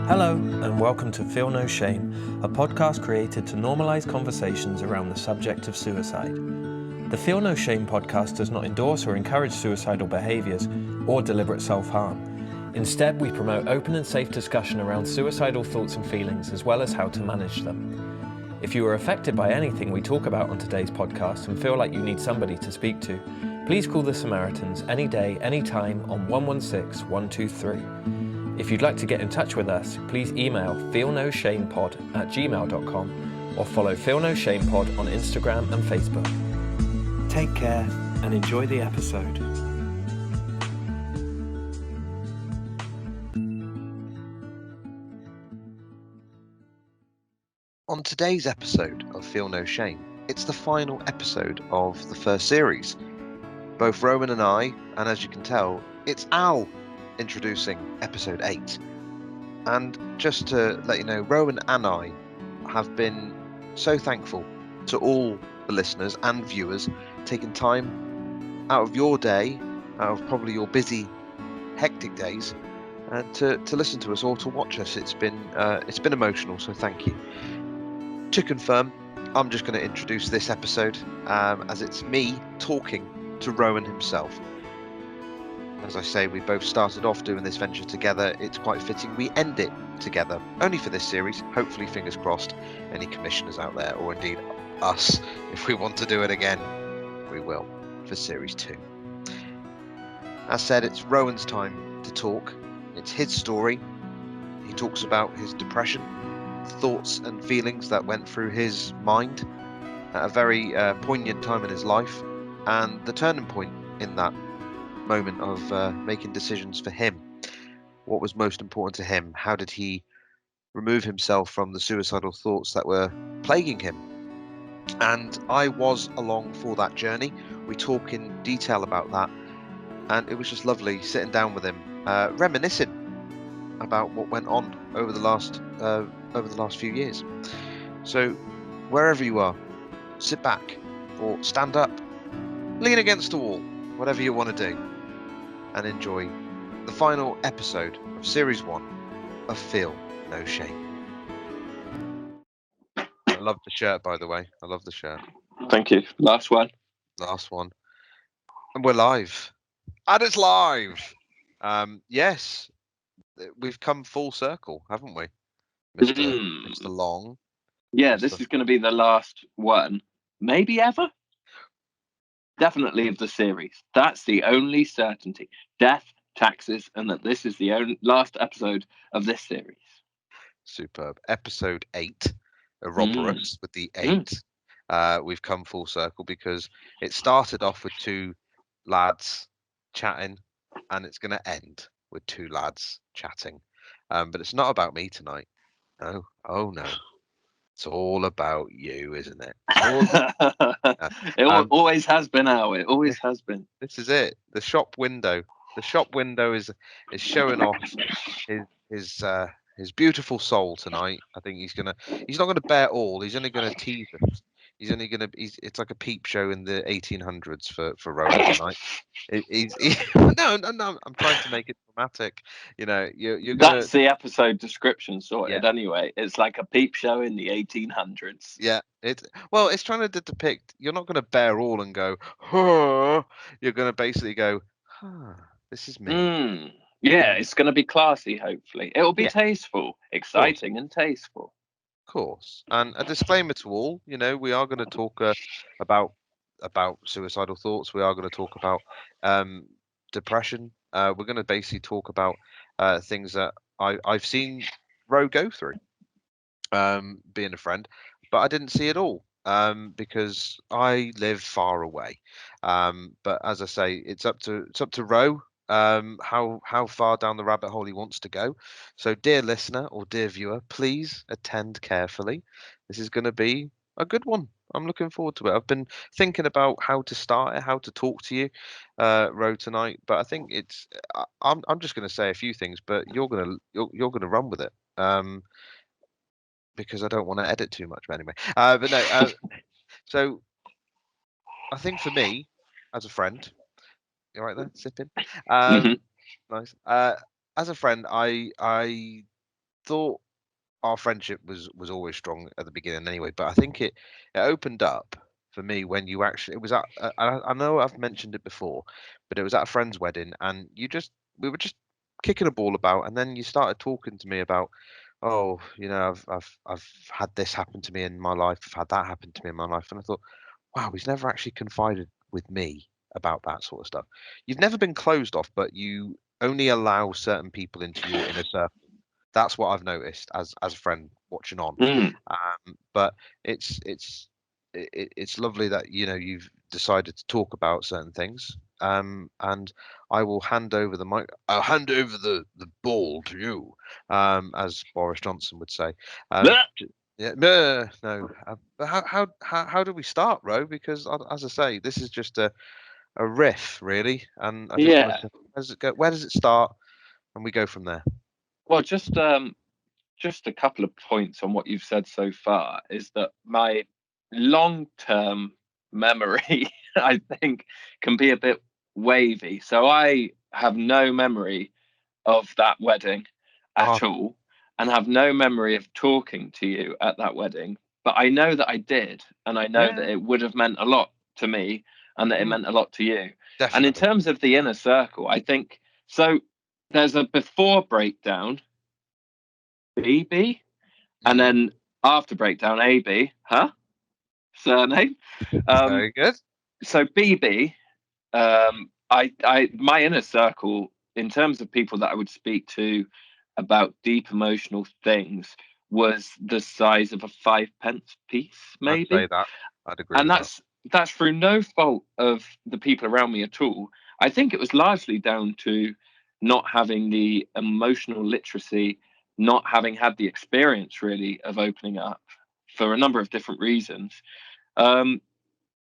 Hello, and welcome to Feel No Shame, a podcast created to normalise conversations around the subject of suicide. The Feel No Shame podcast does not endorse or encourage suicidal behaviours or deliberate self-harm. Instead, we promote open and safe discussion around suicidal thoughts and feelings, as well as how to manage them. If you are affected by anything we talk about on today's podcast and feel like you need somebody to speak to, please call the Samaritans any day, any time on 116 123. If you'd like to get in touch with us, please email feelnoshamepod@gmail.com or follow Feel No Shame Pod on Instagram and Facebook. Take care and enjoy the episode. On today's episode of Feel No Shame, it's the final episode of the first series. Both Rowan and I, and as you can tell, it's Al introducing episode 8. And just to let you know, Rowan and I have been so thankful to all the listeners and viewers taking time out of your day, out of probably your busy, hectic days, to listen to us or to watch us. It's been emotional, so thank you. To confirm, I'm just going to introduce this episode as it's me talking to Rowan himself. As I say, we both started off doing this venture together. It's quite fitting we end it together, only for this series. Hopefully, fingers crossed, any commissioners out there, or indeed us, if we want to do it again, we will, for series 2. As said, it's Rowan's time to talk. It's his story. He talks about his depression, thoughts and feelings that went through his mind at a very poignant time in his life, and the turning point in that moment of making decisions for him. What was most important to him? How did he remove himself from the suicidal thoughts that were plaguing him? And I was along for that journey. We talk in detail about that, and it was just lovely sitting down with him, reminiscing about what went on over the last few years. So wherever you are, sit back or stand up, lean against the wall, whatever you want to do, and enjoy the final episode of Series 1 of Feel No Shame. I love the shirt, by the way. I love the shirt. Thank you. Last one. And we're live. And it's live! Yes, we've come full circle, haven't we, Mr. Long? Yeah, this is going to be the last one, maybe ever. Definitely of the series. That's the only certainty. Death, taxes, and that this is the only last episode of this series. Superb. Episode 8, Ouroboros with the 8. We've come full circle because it started off with 2 lads chatting, and it's going to end with 2 lads chatting. But it's not about me tonight. No. Oh, no. It's all about you, isn't it? It always has been, Al. It always has been. This is it. The shop window. The shop window is showing off his beautiful soul tonight. I think he's not gonna bear all. He's only gonna tease us. It's like a peep show in the 1800s for Rowan tonight. No, I'm trying to make it dramatic. You know, you're gonna. That's the episode description sorted. Yeah. Anyway, it's like a peep show in the 1800s. Yeah, it's trying to depict. You're not going to bear all and go, huh. You're going to basically go, huh, this is me. Yeah, it's going to be classy. Hopefully, it will be tasteful, exciting, and tasteful. Of course. And a disclaimer to all, you know, we are going to talk about suicidal thoughts. We are going to talk about depression. We're going to basically talk about things that I've seen Ro go through, being a friend, but I didn't see it all because I live far away. But as I say, it's up to Ro. How far down the rabbit hole he wants to go. So dear listener or dear viewer, please attend carefully. This is going to be a good one. I'm looking forward to it. I've been thinking about how to start it, how to talk to you, Ro, tonight. But I think I'm just going to say a few things, but you're gonna run with it. Because I don't want to edit too much, but anyway. But no. So I think for me, as a friend. You right there, sipping? Nice. As a friend, I thought our friendship was always strong at the beginning anyway, but I think it opened up for me when you actually it was at I know I've mentioned it before, but it was at a friend's wedding, and we were just kicking a ball about, and then you started talking to me about, oh, I've had this happen to me in my life, I've had that happen to me in my life, and I thought, wow, he's never actually confided with me about that sort of stuff. You've never been closed off, but you only allow certain people into your inner circle. That's what I've noticed as a friend watching on. Mm. But it's lovely that you've decided to talk about certain things. And I will hand over the mic. I'll hand over the ball to you, as Boris Johnson would say. Blah! Yeah, no, no. But how do we start, Ro? Because as I say, this is just a riff, really, and I just want Yeah. to. Where does it go? Where does it start? And we go from there. Well, just a couple of points on what you've said so far is that my long-term memory, I think, can be a bit wavy. So I have no memory of that wedding Uh-huh. at all, and have no memory of talking to you at that wedding. But I know that I did, and I know that Yeah, it would have meant a lot to me, and that it meant a lot to you. And in definitely. terms of the inner circle, I think so. There's a before breakdown, BB, and Mm, then after breakdown, AB, huh? Surname. Um, very good. so BB, my inner circle in terms of people that I would speak to about deep emotional things was the size of a 5 pence piece, I'd say maybe. that. I'd agree And with that. that's through no fault of the people around me at all. I think it was largely down to not having the emotional literacy, not having had the experience really of opening up for a number of different reasons. Um,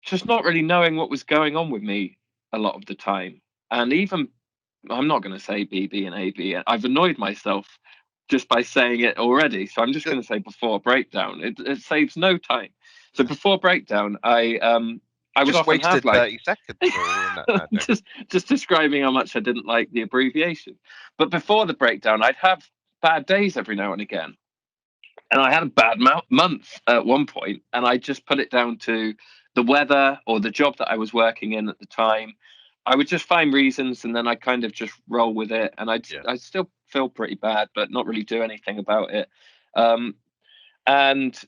just not really knowing what was going on with me a lot of the time. And even, I'm not going to say BB and AB. I've annoyed myself just by saying it already. So I'm just Ju- going to say before breakdown. It saves no time. So before breakdown, I would Just often wasted have like 30 seconds. Or, no, no, joking. just describing how much I didn't like the abbreviation. But before the breakdown, I'd have bad days every now and again. And I had a bad month at one point, and I just put it down to the weather or the job that I was working in at the time. I would just find reasons, and then I kind of just roll with it, and Yeah. I'd still feel pretty bad, but not really do anything about it. Um, and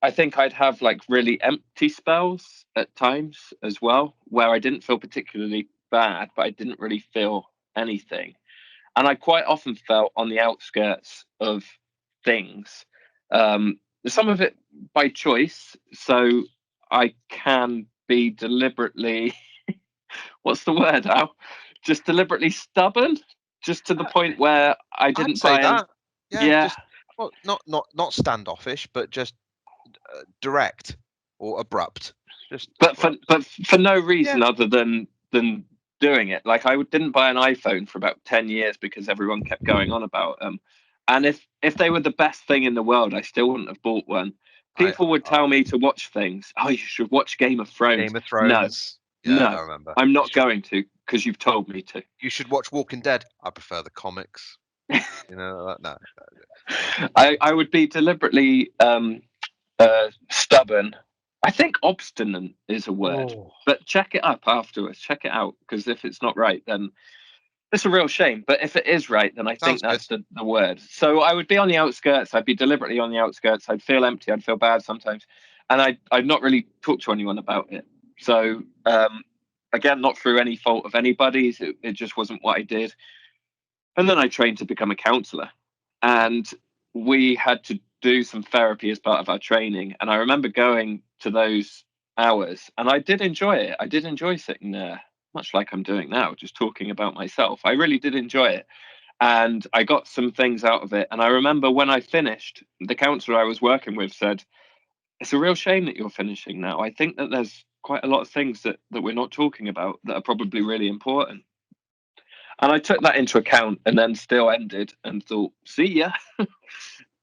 I think I'd have like really empty spells at times as well, where I didn't feel particularly bad, but I didn't really feel anything. And I quite often felt on the outskirts of things. Some of it by choice, so I can be deliberately, what's the word, Al? Just deliberately stubborn, just to the I- point where I I'd didn't say buy any. that. Yeah, Yeah, just well, not standoffish, but just direct or abrupt. Just but for abrupt. but for no Yeah. reason other than doing it. Like I didn't buy an iPhone for about 10 years because everyone kept going on about them. And if they were the best thing in the world, I still wouldn't have bought one. I People would tell me to watch things. Oh, you should watch Game of Thrones. Game of No, Thrones. Yeah, I no, remember. I'm not going to because you've told me to. You should watch Walking Dead. I prefer the comics. No. I would be deliberately stubborn. I think obstinate is a word, Oh, but check it up afterwards. Check it out because if it's not right, then it's a real shame. But if it is right, then I think sounds good. that's the word. So I would be on the outskirts. I'd be deliberately on the outskirts. I'd feel empty. I'd feel bad sometimes, and I'd not really talk to anyone about it. So again, not through any fault of anybody's. It just wasn't what I did. And then I trained to become a counsellor, and we had to do some therapy as part of our training. And I remember going to those hours, and I did enjoy it. I did enjoy sitting there, much like I'm doing now, just talking about myself. I really did enjoy it, and I got some things out of it. And I remember when I finished, the counsellor I was working with said, "It's a real shame that you're finishing now. I think that there's quite a lot of things that we're not talking about that are probably really important." And I took that into account and then still ended and thought, see ya,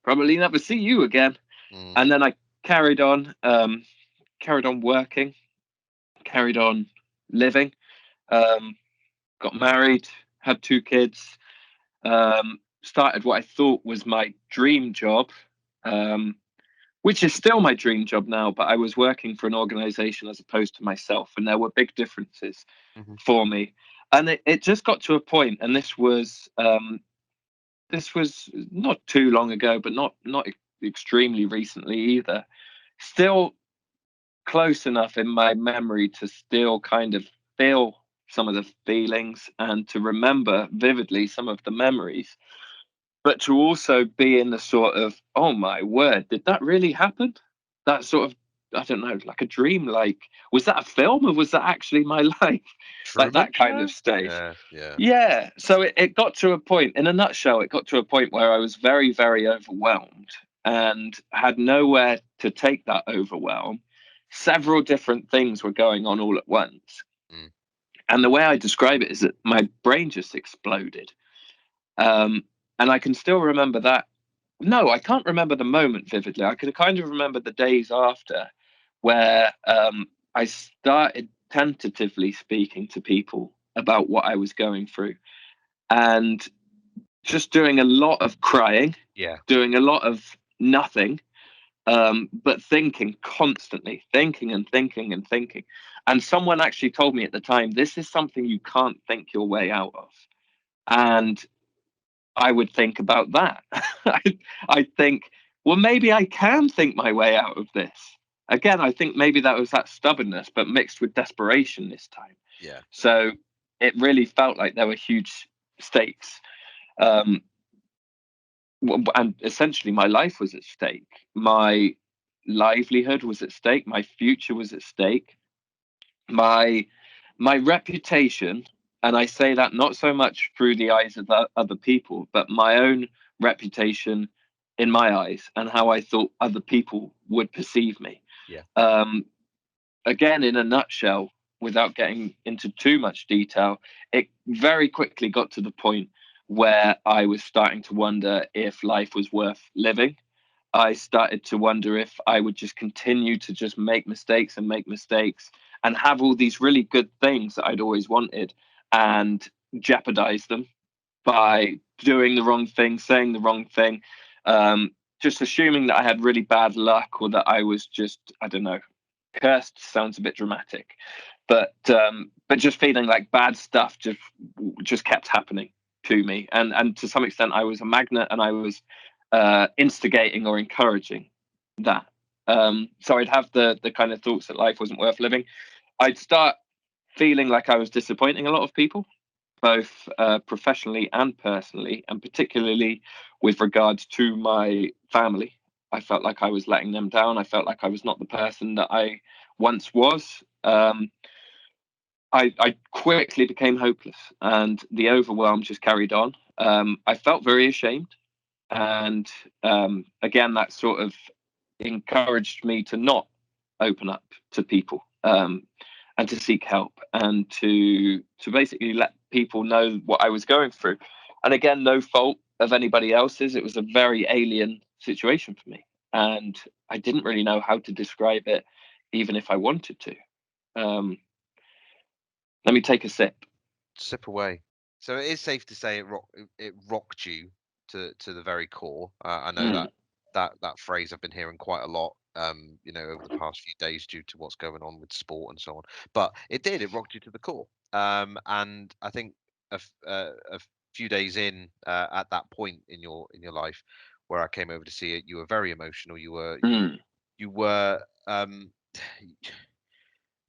probably never see you again. Mm. And then I carried on working, carried on living, um, got married, had 2 kids, started what I thought was my dream job, which is still my dream job now, but I was working for an organization as opposed to myself, and there were big differences Mhm. for me. And it just got to a point, and this was not too long ago, but not extremely recently either. Still close enough in my memory to still kind of feel some of the feelings and to remember vividly some of the memories, but to also be in the sort of, oh my word, did that really happen? That sort of, I don't know, like a dream. Like, was that a film or was that actually my life? Like Truman that kind Show? of state. Yeah, yeah. Yeah. So it got to a point, in a nutshell, it got to a point where I was very, very overwhelmed and had nowhere to take that overwhelm. Several different things were going on all at once. Mm. And the way I describe it is that my brain just exploded. Um, and I can still remember that. No, I can't remember the moment vividly. I can kind of remember the days after where I started tentatively speaking to people about what I was going through and just doing a lot of crying, Yeah. doing a lot of nothing, but thinking constantly, thinking and thinking and thinking. And someone actually told me at the time, this is something you can't think your way out of. And I would think about that. I think, well, maybe I can think my way out of this. Again, I think maybe that was that stubbornness, but mixed with desperation this time. Yeah. So it really felt like there were huge stakes. Um, and essentially, my life was at stake. My livelihood was at stake. My future was at stake. My my reputation, and I say that not so much through the eyes of other people, but my own reputation in my eyes and how I thought other people would perceive me. Yeah. Um, Again, in a nutshell, without getting into too much detail, it very quickly got to the point where I was starting to wonder if life was worth living. I started to wonder if I would just continue to just make mistakes and make mistakes and have all these really good things that I'd always wanted and jeopardize them by doing the wrong thing, saying the wrong thing, just assuming that I had really bad luck or that I was just, I don't know, cursed sounds a bit dramatic, but just feeling like bad stuff just kept happening to me, and to some extent I was a magnet and I was instigating or encouraging that. So I'd have the kind of thoughts that life wasn't worth living. I'd start feeling like I was disappointing a lot of people, both professionally and personally, and particularly with regards to my family. I felt like I was letting them down. I felt like I was not the person that I once was. I quickly became hopeless, and the overwhelm just carried on. I felt very ashamed, and again, that sort of encouraged me to not open up to people, and to seek help, and to basically let people know what I was going through. And again, no fault of anybody else's. It was a very alien situation for me, and I didn't really know how to describe it, even if I wanted to. Um, Let me take a sip. Sip away. So it is safe to say it rocked you to the very core. I know Mm, that phrase I've been hearing quite a lot. Over the past few days due to what's going on with sport and so on. But it rocked you to the core. And I think a few days in at that point in your life where I came over to see it, you were very emotional. You were you mm, you were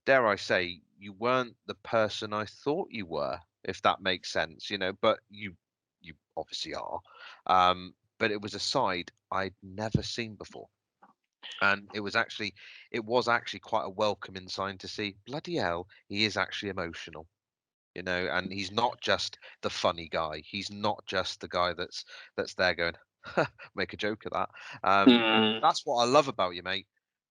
dare I say, you weren't the person I thought you were, if that makes sense, but you obviously are. But it was a side I'd never seen before. And it was actually quite a welcoming sign to see, bloody hell, he is actually emotional, and he's not just the funny guy. He's not just the guy that's there going, make a joke of that. mm, That's what I love about you, mate.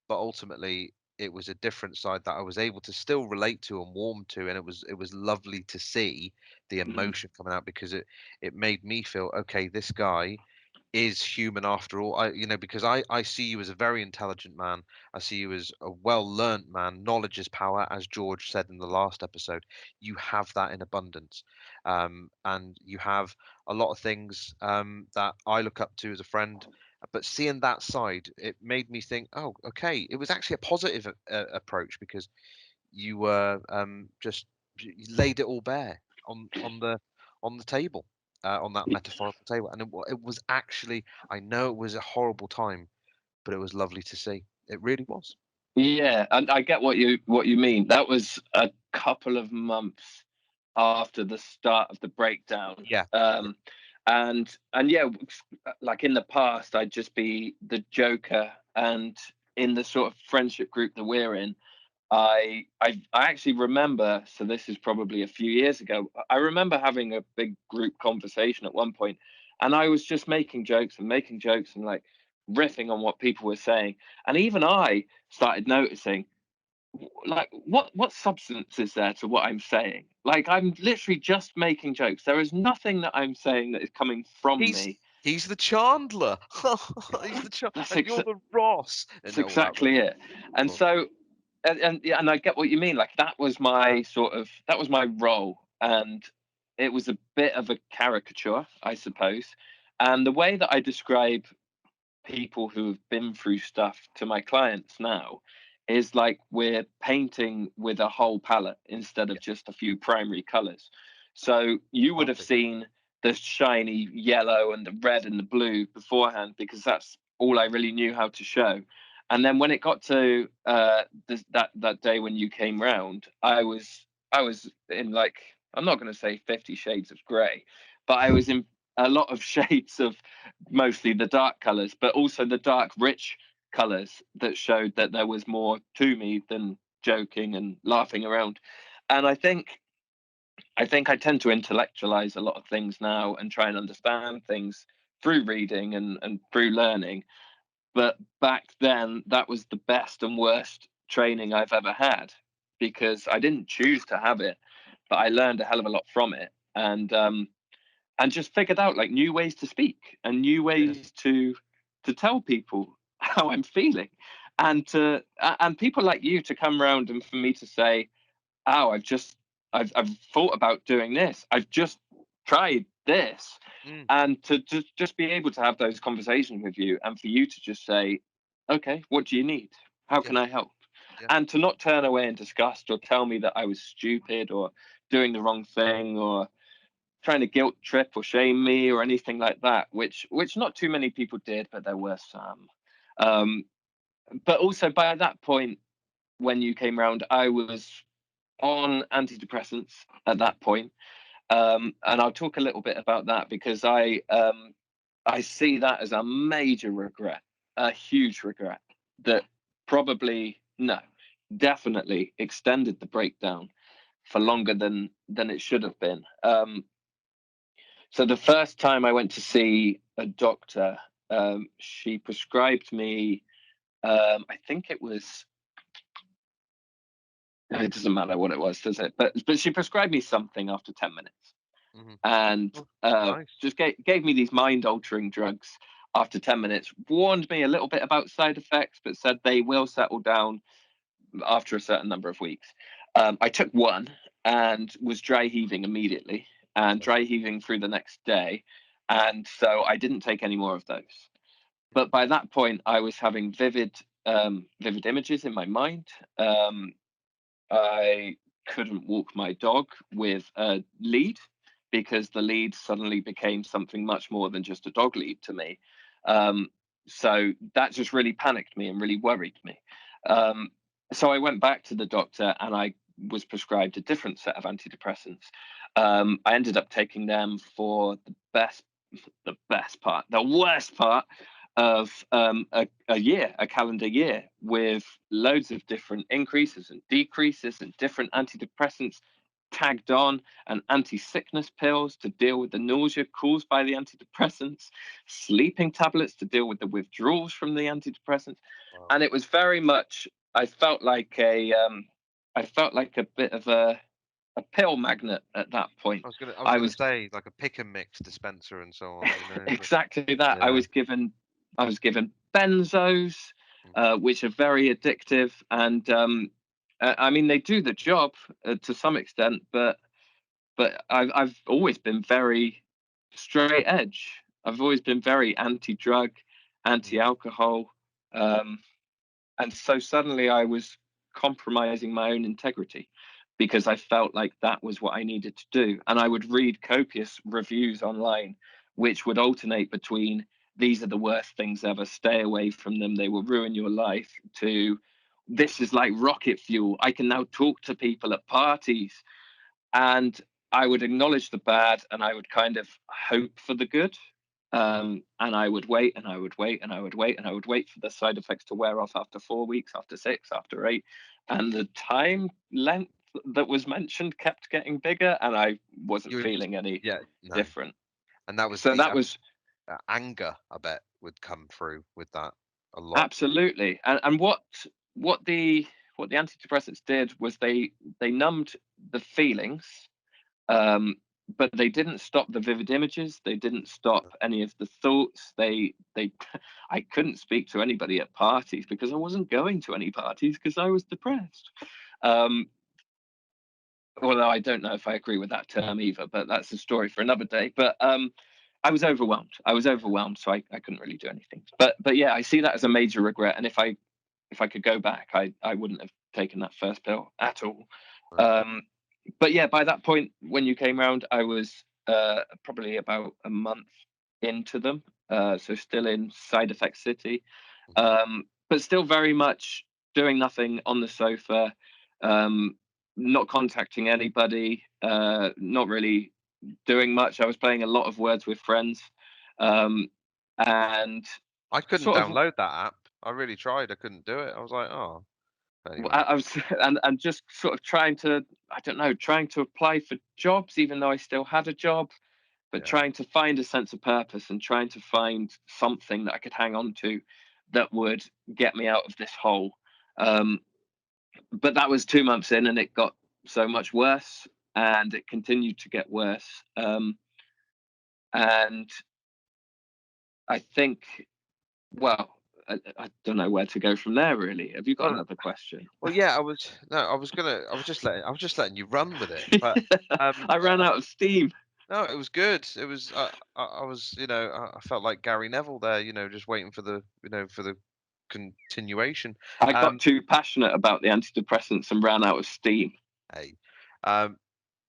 But ultimately, it was a different side that I was able to still relate to and warm to, and it was lovely to see the mm, emotion coming out because it made me feel okay. This guy is human after all. Because I see you as a very intelligent man. I see you as a well-learned man. Knowledge is power, as George said in the last episode. You have that in abundance, and you have a lot of things that I look up to as a friend. But seeing that side, it made me think, oh, okay, it was actually a positive approach, because you were just you laid it all bare on the table, on that metaphorical table, and it was actually, I know it was a horrible time, but it was lovely to see. It really was. Yeah, and I get what you mean. That was a couple of months after the start of the breakdown. Yeah, And yeah, like in the past, I'd just be the joker, and in the sort of friendship group that we're in, I actually remember. So this is probably a few years ago. I remember having a big group conversation at one point, and I was just making jokes and like riffing on what people were saying, and even I started noticing, like, what substance is there to what I'm saying? Like, I'm literally just making jokes. There is nothing that I'm saying that is coming from he's me. he's the Chandler. He's the That's and you're the Ross, that's and all that. exactly it. And Oh, so, yeah, and I get what you mean. Like, that was my role, and it was a bit of a caricature, I suppose. And the way that I describe people who have been through stuff to my clients now is like we're painting with a whole palette instead of yeah, just a few primary colors. So you would have perfect. seen the shiny yellow and the red and the blue beforehand, because that's all I really knew how to show. And then when it got to that day when you came round, I was in, like, I'm not going to say 50 shades of grey, but I was in a lot of shades of mostly the dark colors, but also the dark, rich colors that showed that there was more to me than joking and laughing around. And I think I tend to intellectualize a lot of things now and try and understand things through reading and through learning. But back then, that was the best and worst training I've ever had, because I didn't choose to have it, but I learned a hell of a lot from it. And just figured out like new ways to speak and new Yeah, ways to tell people how I'm feeling, and people like you to come around and for me to say, oh, I've thought about doing this, I've just tried this, mm, and to just be able to have those conversations with you, and for you to just say, okay, what do you need, how yeah, can I help, yeah, and to not turn away in disgust or tell me that I was stupid or doing the wrong thing or trying to guilt trip or shame me or anything like that, which not too many people did, but there were some. Um, but also by that point, when you came around, I was on antidepressants at that point, and I'll talk a little bit about that, because I see that as a major regret, a huge regret that probably, no, definitely extended the breakdown for yeah. longer than it should have been. So the first time I went to see a doctor, she prescribed me. I think it was. It doesn't matter what it was, does it? But she prescribed me something after 10 minutes, Hmm. and Oh, uh, nice. just gave me these mind altering drugs after 10 minutes. Warned me a little bit about side effects, but said they will settle down after a certain number of weeks. I took one and was dry heaving immediately, and dry heaving through the next day. And so I didn't take any more of those. But by that point, I was having vivid images in my mind. I couldn't walk my dog with a lead, because the lead suddenly became something much more than just a dog lead to me. Um, so that just really panicked me and really worried me. Um, so I went back to the doctor and I was prescribed a different set of antidepressants. I ended up taking them for the best part, the worst part of a year, a calendar year, with loads of different increases and decreases and different antidepressants tagged on, and anti-sickness pills to deal with the nausea caused by the antidepressants, sleeping tablets to deal with the withdrawals from the antidepressants. Wow. And it was very much, I felt like a bit of a pill magnet at that point. I was gonna I was say like a pick and mix dispenser and so on. You know, exactly that. yeah. I was given benzos, which are very addictive, and I mean they do the job to some extent, but I've always been very straight edge. I've always been very anti-drug, anti-alcohol, and so suddenly I was compromising my own integrity because I felt like that was what I needed to do. And I would read copious reviews online, which would alternate between these are the worst things ever, stay away from them, they will ruin your life, to this is like rocket fuel. I can now talk to people at parties. And I would acknowledge the bad and I would kind of hope for the good. And I would wait and I would wait and I would wait and I would wait for the side effects to wear off after 4 weeks, after 6, after 8. And the time length that was mentioned kept getting bigger and I wasn't feeling any different. And that was so that was anger, I bet, would come through with that a lot. Absolutely. And what the antidepressants did was they numbed the feelings, but they didn't stop the vivid images. They didn't stop any of the thoughts. I couldn't speak to anybody at parties because I wasn't going to any parties because I was depressed. Although I don't know if I agree with that term either, but that's a story for another day. But I was overwhelmed. So I couldn't really do anything. But yeah, I see that as a major regret. And if I could go back, I wouldn't have taken that first pill at all. But yeah, by that point, when you came round, I was probably about a month into them. So still in side effect city, but still very much doing nothing on the sofa, not contacting anybody, not really doing much. I was playing a lot of Words with Friends, and I couldn't download that app. I really tried. I couldn't do it. I was like, oh. Anyway. I was and just sort of trying to apply for jobs, even though I still had a job, but trying to find a sense of purpose and trying to find something that I could hang on to that would get me out of this hole. But that was 2 months in, and it got so much worse, and it continued to get worse. And I think, well, I don't know where to go from there. Really, have you got another question? Well, yeah, I was just letting you run with it, but I ran out of steam. No, it was good. It was I was I felt like Gary Neville there, just waiting for the for the continuation. I got too passionate about the antidepressants and ran out of steam. Hey, but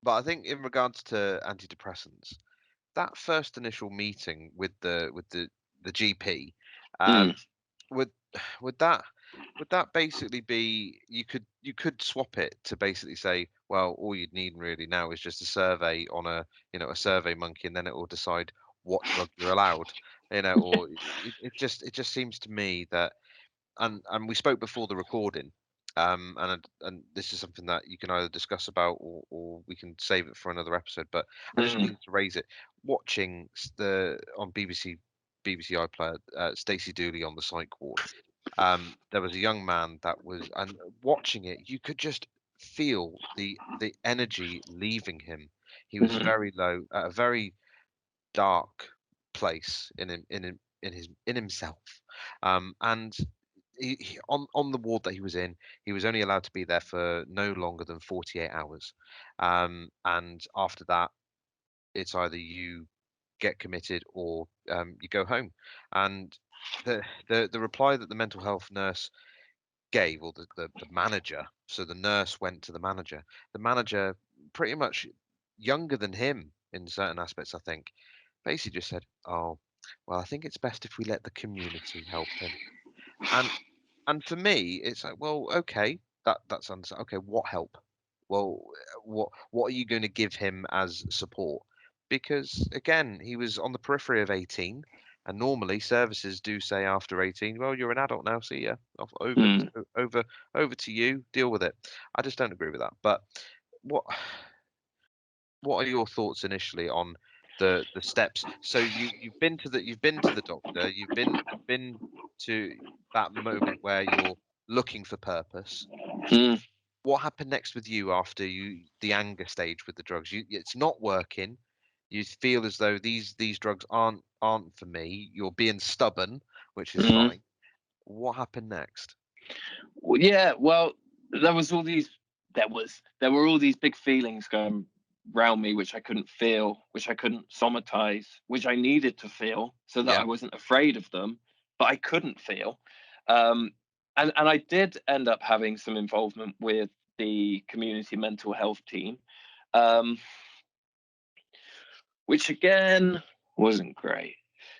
I think in regards to antidepressants, that first initial meeting with the GP, would that basically be you could swap it to basically say, well, all you'd need really now is just a survey on a survey monkey, and then it will decide what drug you're allowed, or it just seems to me that, and we spoke before the recording, and this is something that you can either discuss about or we can save it for another episode, but I just needed to raise it. Watching on BBC iPlayer, Stacey Dooley on the psych ward. There was a young man that was, and watching it, you could just feel the energy leaving him. He was very low, at a very dark place in himself, and on the ward that he was in, he was only allowed to be there for no longer than 48 hours, and after that, it's either you get committed or you go home. And the reply that the mental health nurse gave, or the manager, so the nurse went to the manager pretty much younger than him in certain aspects, I think, basically just said, oh, well, I think it's best if we let the community help him. And for me, it's like, well, okay, that's understandable. Okay, what help? Well, what are you going to give him as support? Because again, he was on the periphery of 18, and normally services do say after 18, well, you're an adult now, see ya, over to you, deal with it. I just don't agree with that. But what are your thoughts initially on the steps? So you've been to the doctor, you've been to that moment where you're looking for purpose. what happened next with you after the anger stage with the drugs? It's not working. You feel as though these drugs aren't for me. You're being stubborn, which is Mm. fine. What happened next? Well, yeah, well, there was all these there were all these big feelings going round me which I couldn't feel, which I couldn't somatize, which I needed to feel so that Yeah. I wasn't afraid of them, but I couldn't feel. Um, and I did end up having some involvement with the community mental health team, um, which again wasn't great.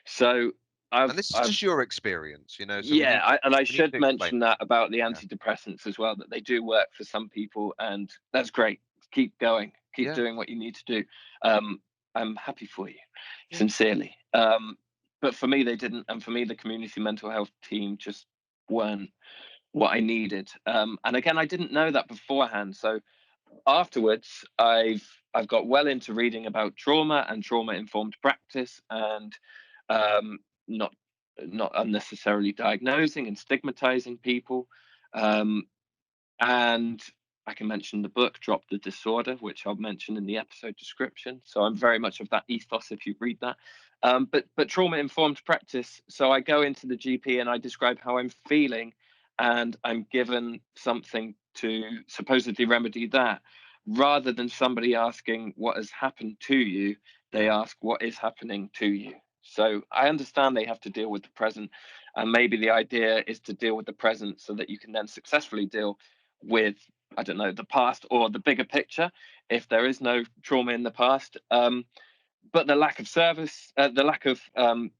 So And this is I've just your experience, you know. So yeah, and I we need should to explain. mention that about the Yeah. antidepressants as well, that they do work for some people, and that's great. Keep going, keep Yeah. doing what you need to do. Um, I'm happy for you, Yeah. sincerely. But for me, they didn't, and for me, the community mental health team just weren't what I needed. And again, I didn't know that beforehand. So afterwards, I've got well into reading about trauma and trauma informed practice, and um, not not unnecessarily diagnosing and stigmatizing people. Um, and I can mention the book Drop the Disorder, which I'll mention in the episode description. So I'm very much of that ethos if you read that. But trauma informed practice. So I go into the GP and I describe how I'm feeling, and I'm given something to supposedly remedy that. Rather than somebody asking what has happened to you, they Yeah. ask what is happening to you. So I understand they have to deal with the present, and maybe the idea is to deal with the present so that you can then successfully deal with, I don't know, the past or the bigger picture if there is no trauma in the past. But the lack of service, the lack of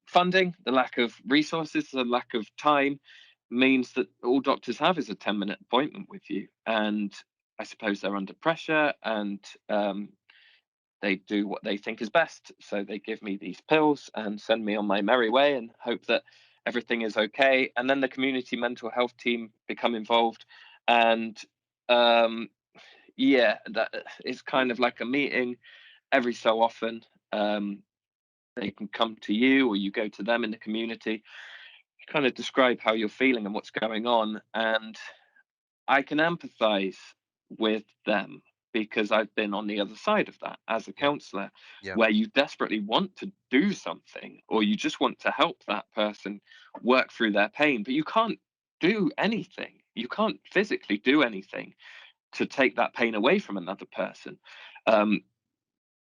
funding, the lack of resources, the lack of time means that all doctors have is a 10-minute appointment with you. And I suppose they're under pressure, and they do what they think is best. So they give me these pills and send me on my merry way and hope that everything is okay. And then the community mental health team become involved. And um, yeah, that it's kind of like a meeting every so often. Um, they can come to you or you go to them in the community, kind of describe how you're feeling and what's going on. And I can empathize with them because I've been on the other side of that as a Yeah. counselor, Yeah. where you desperately want to do something or you just want to help that person work through their pain, but you can't do anything. You can't physically do anything to take that pain away from another person. Um,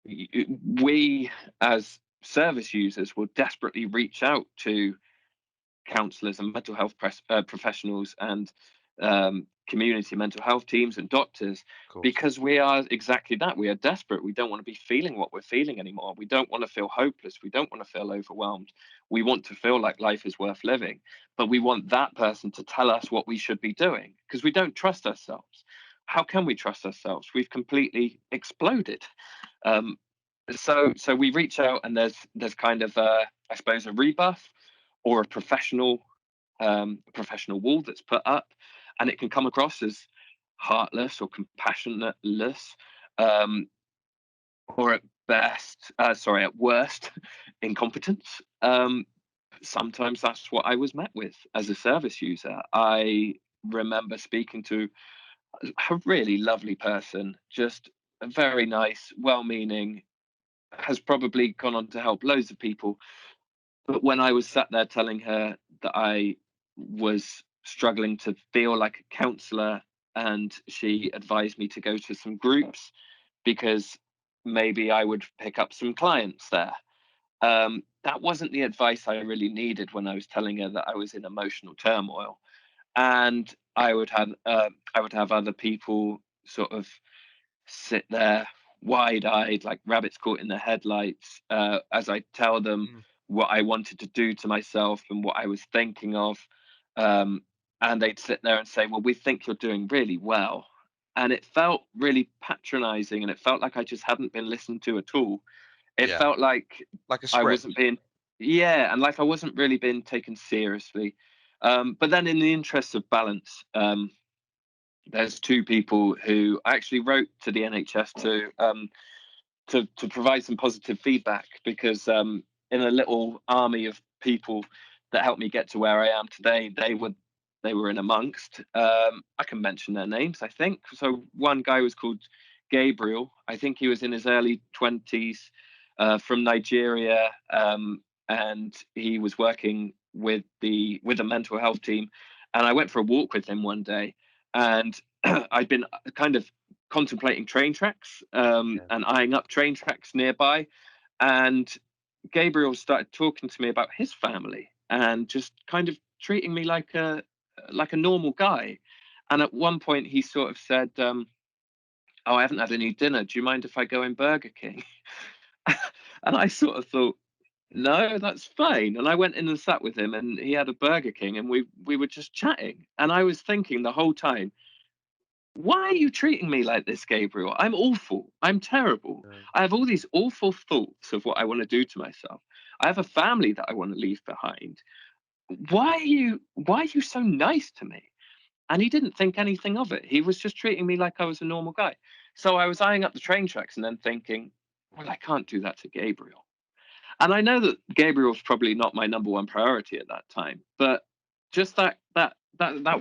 we, as service users, will desperately reach out to counsellors and mental health professionals and community mental health teams and doctors, Of course. because we are exactly that. We are desperate. We don't want to be feeling what we're feeling anymore. We don't want to feel hopeless. We don't want to feel overwhelmed. We want to feel like life is worth living, but we want that person to tell us what we should be doing because we don't trust ourselves. How can we trust ourselves? We've completely exploded. Um, so we reach out, and there's kind of I suppose a rebuff or a professional wall that's put up, and it can come across as heartless or compassionateless, um, or at worst, incompetence. Sometimes that's what I was met with as a service user. I remember speaking to a really lovely person, just a very nice, well-meaning, has probably gone on to help loads of people. But when I was sat there telling her that I was struggling to feel like a counselor, and she advised me to go to some groups because maybe I would pick up some clients there. That wasn't the advice I really needed when I was telling her that I was in emotional turmoil. And I would have other people sort of sit there wide-eyed like rabbits caught in the headlights, as I tell them Mm. what I wanted to do to myself and what I was thinking of. um, and they'd sit there and say, well, we think you're doing really well. And it felt really patronizing, and it felt like I just hadn't been listened to at all. It Yeah. felt like Like a I script. wasn't being, yeah, and like I wasn't really being taken seriously. But then in the interests of balance, there's two people who I actually wrote to the NHS to provide some positive feedback, because in a little army of people that helped me get to where I am today, they were in amongst. I can mention their names, I think. So one guy was called Gabriel. I think he was in his early 20s, from Nigeria, and he was working with a mental health team. And I went for a walk with him one day, and I'd been kind of contemplating train tracks, and eyeing up train tracks nearby. And Gabriel started talking to me about his family and just kind of treating me like a normal guy. And at one point he sort of said, "Oh, I haven't had any dinner. Do you mind if I go in Burger King?" And I sort of thought, no, that's fine. And I went in and sat with him, and he had a Burger King, and we were just chatting. And I was thinking the whole time, why are you treating me like this, Gabriel? I'm awful. I'm terrible. I have all these awful thoughts of what I want to do to myself. I have a family that I want to leave behind. Why are you so nice to me? And he didn't think anything of it. He was just treating me like I was a normal guy. So I was eyeing up the train tracks and then thinking, well, I can't do that to Gabriel. And I know that Gabriel was probably not my number one priority at that time, but just that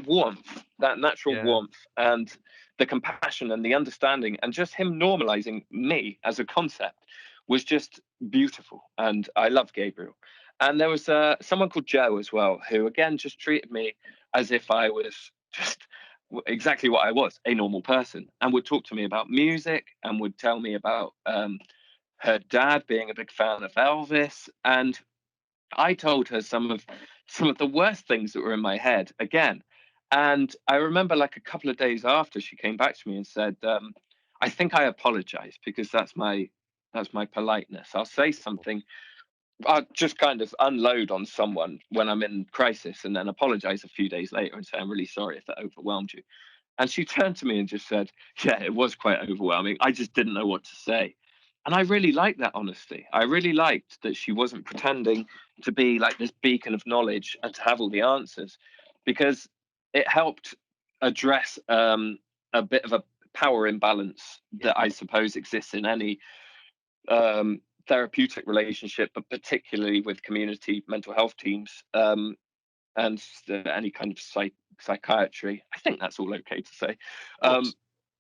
warmth, that natural warmth, and the compassion and the understanding, and just him normalizing me as a concept was just beautiful. And I love Gabriel. And there was someone called Joe as well, who again just treated me as if I was just exactly what I was, a normal person, and would talk to me about music and would tell me about her dad being a big fan of Elvis. And I told her some of the worst things that were in my head again. And I remember, like, a couple of days after, she came back to me and said, I think I apologize, because that's my politeness. I'll say something, I'll just kind of unload on someone when I'm in crisis, and then apologize a few days later and say, I'm really sorry if that overwhelmed you. And she turned to me and just said, yeah, it was quite overwhelming. I just didn't know what to say. And I really liked that honesty. I really liked that she wasn't pretending to be like this beacon of knowledge and to have all the answers, because it helped address a bit of a power imbalance that I suppose exists in any therapeutic relationship, but particularly with community mental health teams, and any kind of psychiatry. I think that's all okay to say.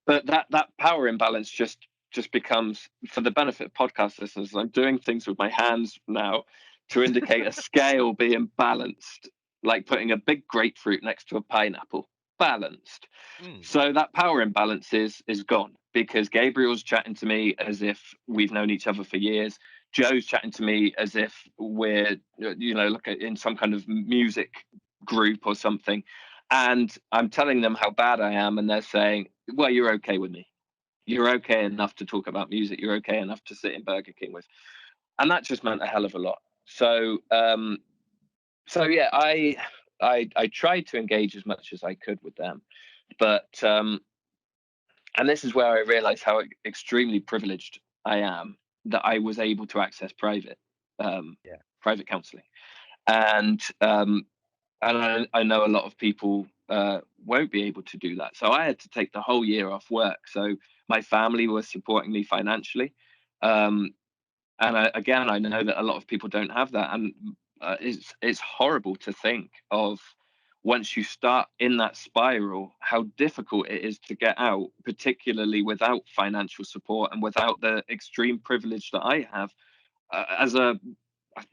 But that power imbalance just becomes, for the benefit of podcast listeners, I'm doing things with my hands now to indicate a scale being balanced, like putting a big grapefruit next to a pineapple. Balanced. So that power imbalance is gone, because Gabriel's chatting to me as if we've known each other for years. Joe's chatting to me as if we're, look at in some kind of music group or something. And I'm telling them how bad I am, and they're saying, well, you're okay with me. You're okay enough to talk about music. You're okay enough to sit in Burger King with. And that just meant a hell of a lot. So, yeah, I tried to engage as much as I could with them, but and this is where I realized how extremely privileged I am, that I was able to access private counselling, and I know a lot of people won't be able to do that. So I had to take the whole year off work. So my family was supporting me financially, and I know that a lot of people don't have that, and it's horrible to think of, once you start in that spiral, how difficult it is to get out, particularly without financial support and without the extreme privilege that I have as a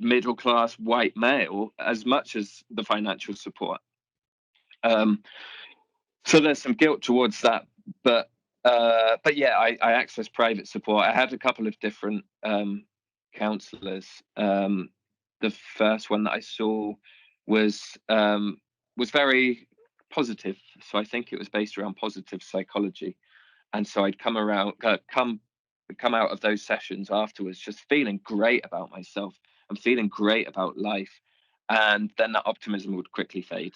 middle-class white male, as much as the financial support. So there's some guilt towards that, but yeah, I accessed private support. I had a couple of different counsellors. The first one that I saw was very positive. So I think it was based around positive psychology. And so I'd come out of those sessions afterwards just feeling great about myself and feeling great about life. And then that optimism would quickly fade.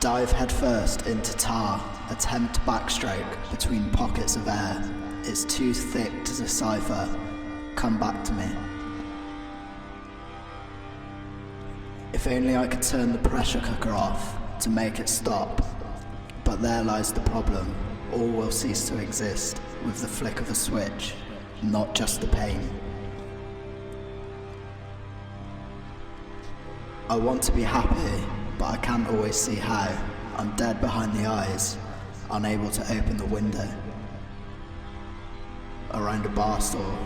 Dive headfirst into tar, attempt backstroke between pockets of air. It's too thick to decipher. Come back to me. If only I could turn the pressure cooker off to make it stop. But there lies the problem. All will cease to exist with the flick of a switch, not just the pain. I want to be happy, but I can't always see how. I'm dead behind the eyes, unable to open the window. Around a bar stool,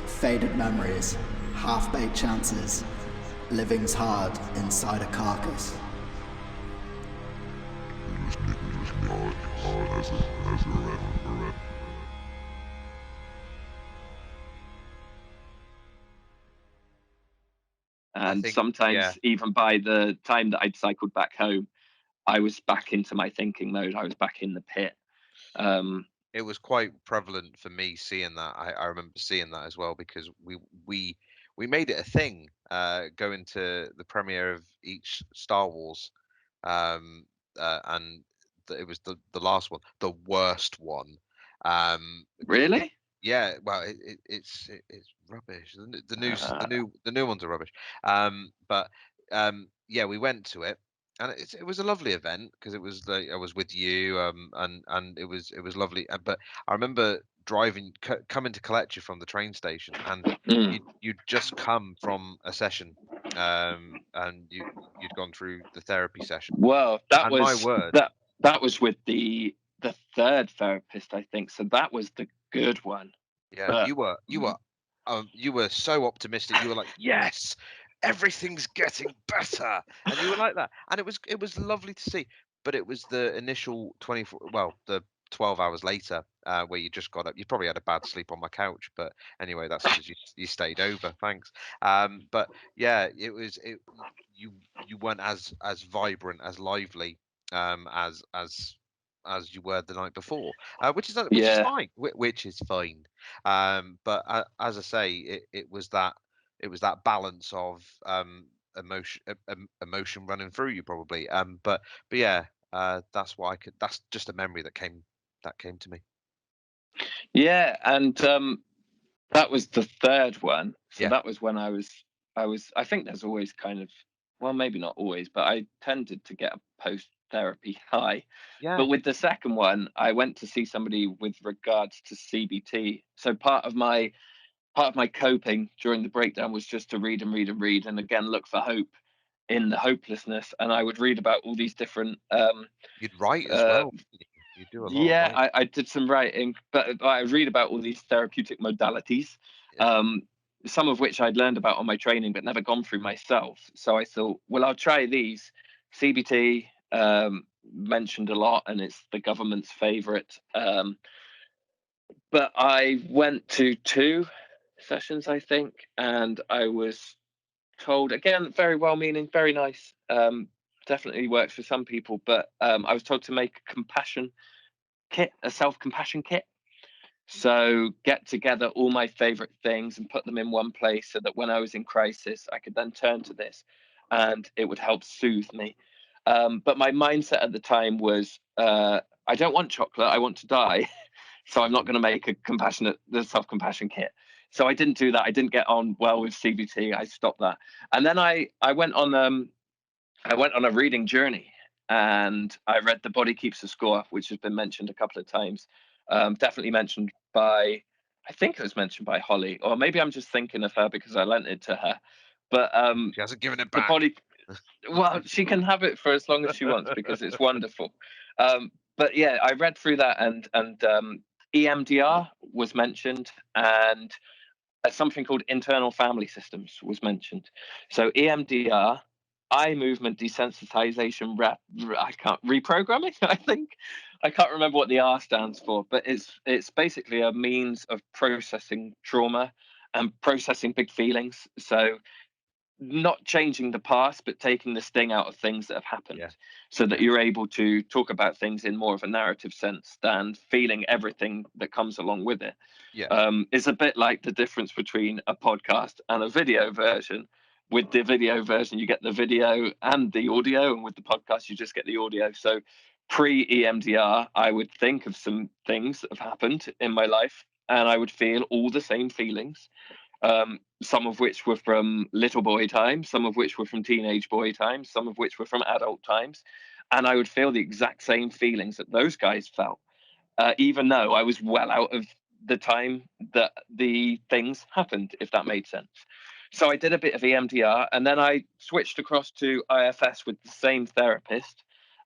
faded memories, half-baked chances, living's hard inside a carcass. And think, sometimes, yeah. even by the time that I'd cycled back home, I was back into my thinking mode. I was back in the pit. It was quite prevalent for me seeing that. I remember seeing that as well, because we made it a thing, going to the premiere of each Star Wars, and it was the last one, the worst one. Really? Yeah, well, it's rubbish. The new ones are rubbish. But yeah, we went to it, and it was a lovely event, because it was like I was with you, and it was lovely. But I remember coming to collect you from the train station, and Mm. you'd just come from a session, and you'd gone through the therapy session. Well, that And my was word, that was with the third therapist, I think. So that was the good one. yeah, But you were so optimistic. You were like, yes, everything's getting better, and you were like that, and it was lovely to see. But it was the initial 12 hours later, where you just got up. You probably had a bad sleep on my couch, but anyway, that's because you stayed over. Thanks. But yeah, you weren't as vibrant, as lively, as you were the night before, which is yeah, fine. Which is fine. But as I say, it was that balance of emotion running through you, probably. But yeah, that's why that's just a memory that came to me. yeah, and that was the third one. So Yeah. that was when I think there's always kind of, well, maybe not always, but I tended to get a post therapy high. Yeah. But with the second one, I went to see somebody with regards to CBT. So part of my coping during the breakdown was just to read and read and read, and again look for hope in the hopelessness. And I would read about all these different You'd write as uh, well. You do a lot of yeah, writing. I did some writing, but I read about all these therapeutic modalities, Yeah. some of which I'd learned about on my training, but never gone through myself. So I thought, well, I'll try these. CBT, mentioned a lot, and it's the government's favourite. But I went to 2 sessions, I think, and I was told, again, very well-meaning, very nice. Definitely works for some people, but I was told to make a compassion kit, a self-compassion kit. So get together all my favorite things and put them in one place, so that when I was in crisis, I could then turn to this and it would help soothe me. But my mindset at the time was, I don't want chocolate, I want to die. So I'm not going to make the self-compassion kit. So I didn't do that. I didn't get on well with CBT. I stopped that. And then I went on a reading journey, and I read The Body Keeps the Score, which has been mentioned a couple of times. Definitely mentioned by, I think it was mentioned by Holly, or maybe I'm just thinking of her because I lent it to her. But She hasn't given it The back. Body, well, she can have it for as long as she wants because it's wonderful. But yeah, I read through that, and EMDR was mentioned, and something called internal family systems was mentioned. So EMDR, eye movement desensitization reprogramming. I think I can't remember what the R stands for, but it's basically a means of processing trauma and processing big feelings. So not changing the past, but taking the sting out of things that have happened, so that you're able to talk about things in more of a narrative sense than feeling everything that comes along with it. It's a bit like the difference between a podcast and a video version. With the video version, you get the video and the audio, and with the podcast, you just get the audio. So pre-EMDR, I would think of some things that have happened in my life, and I would feel all the same feelings. Some of which were from little boy times, some of which were from teenage boy times, some of which were from adult times. and I would feel the exact same feelings that those guys felt, even though I was well out of the time that the things happened, if that made sense. So I did a bit of EMDR, and then I switched across to IFS with the same therapist.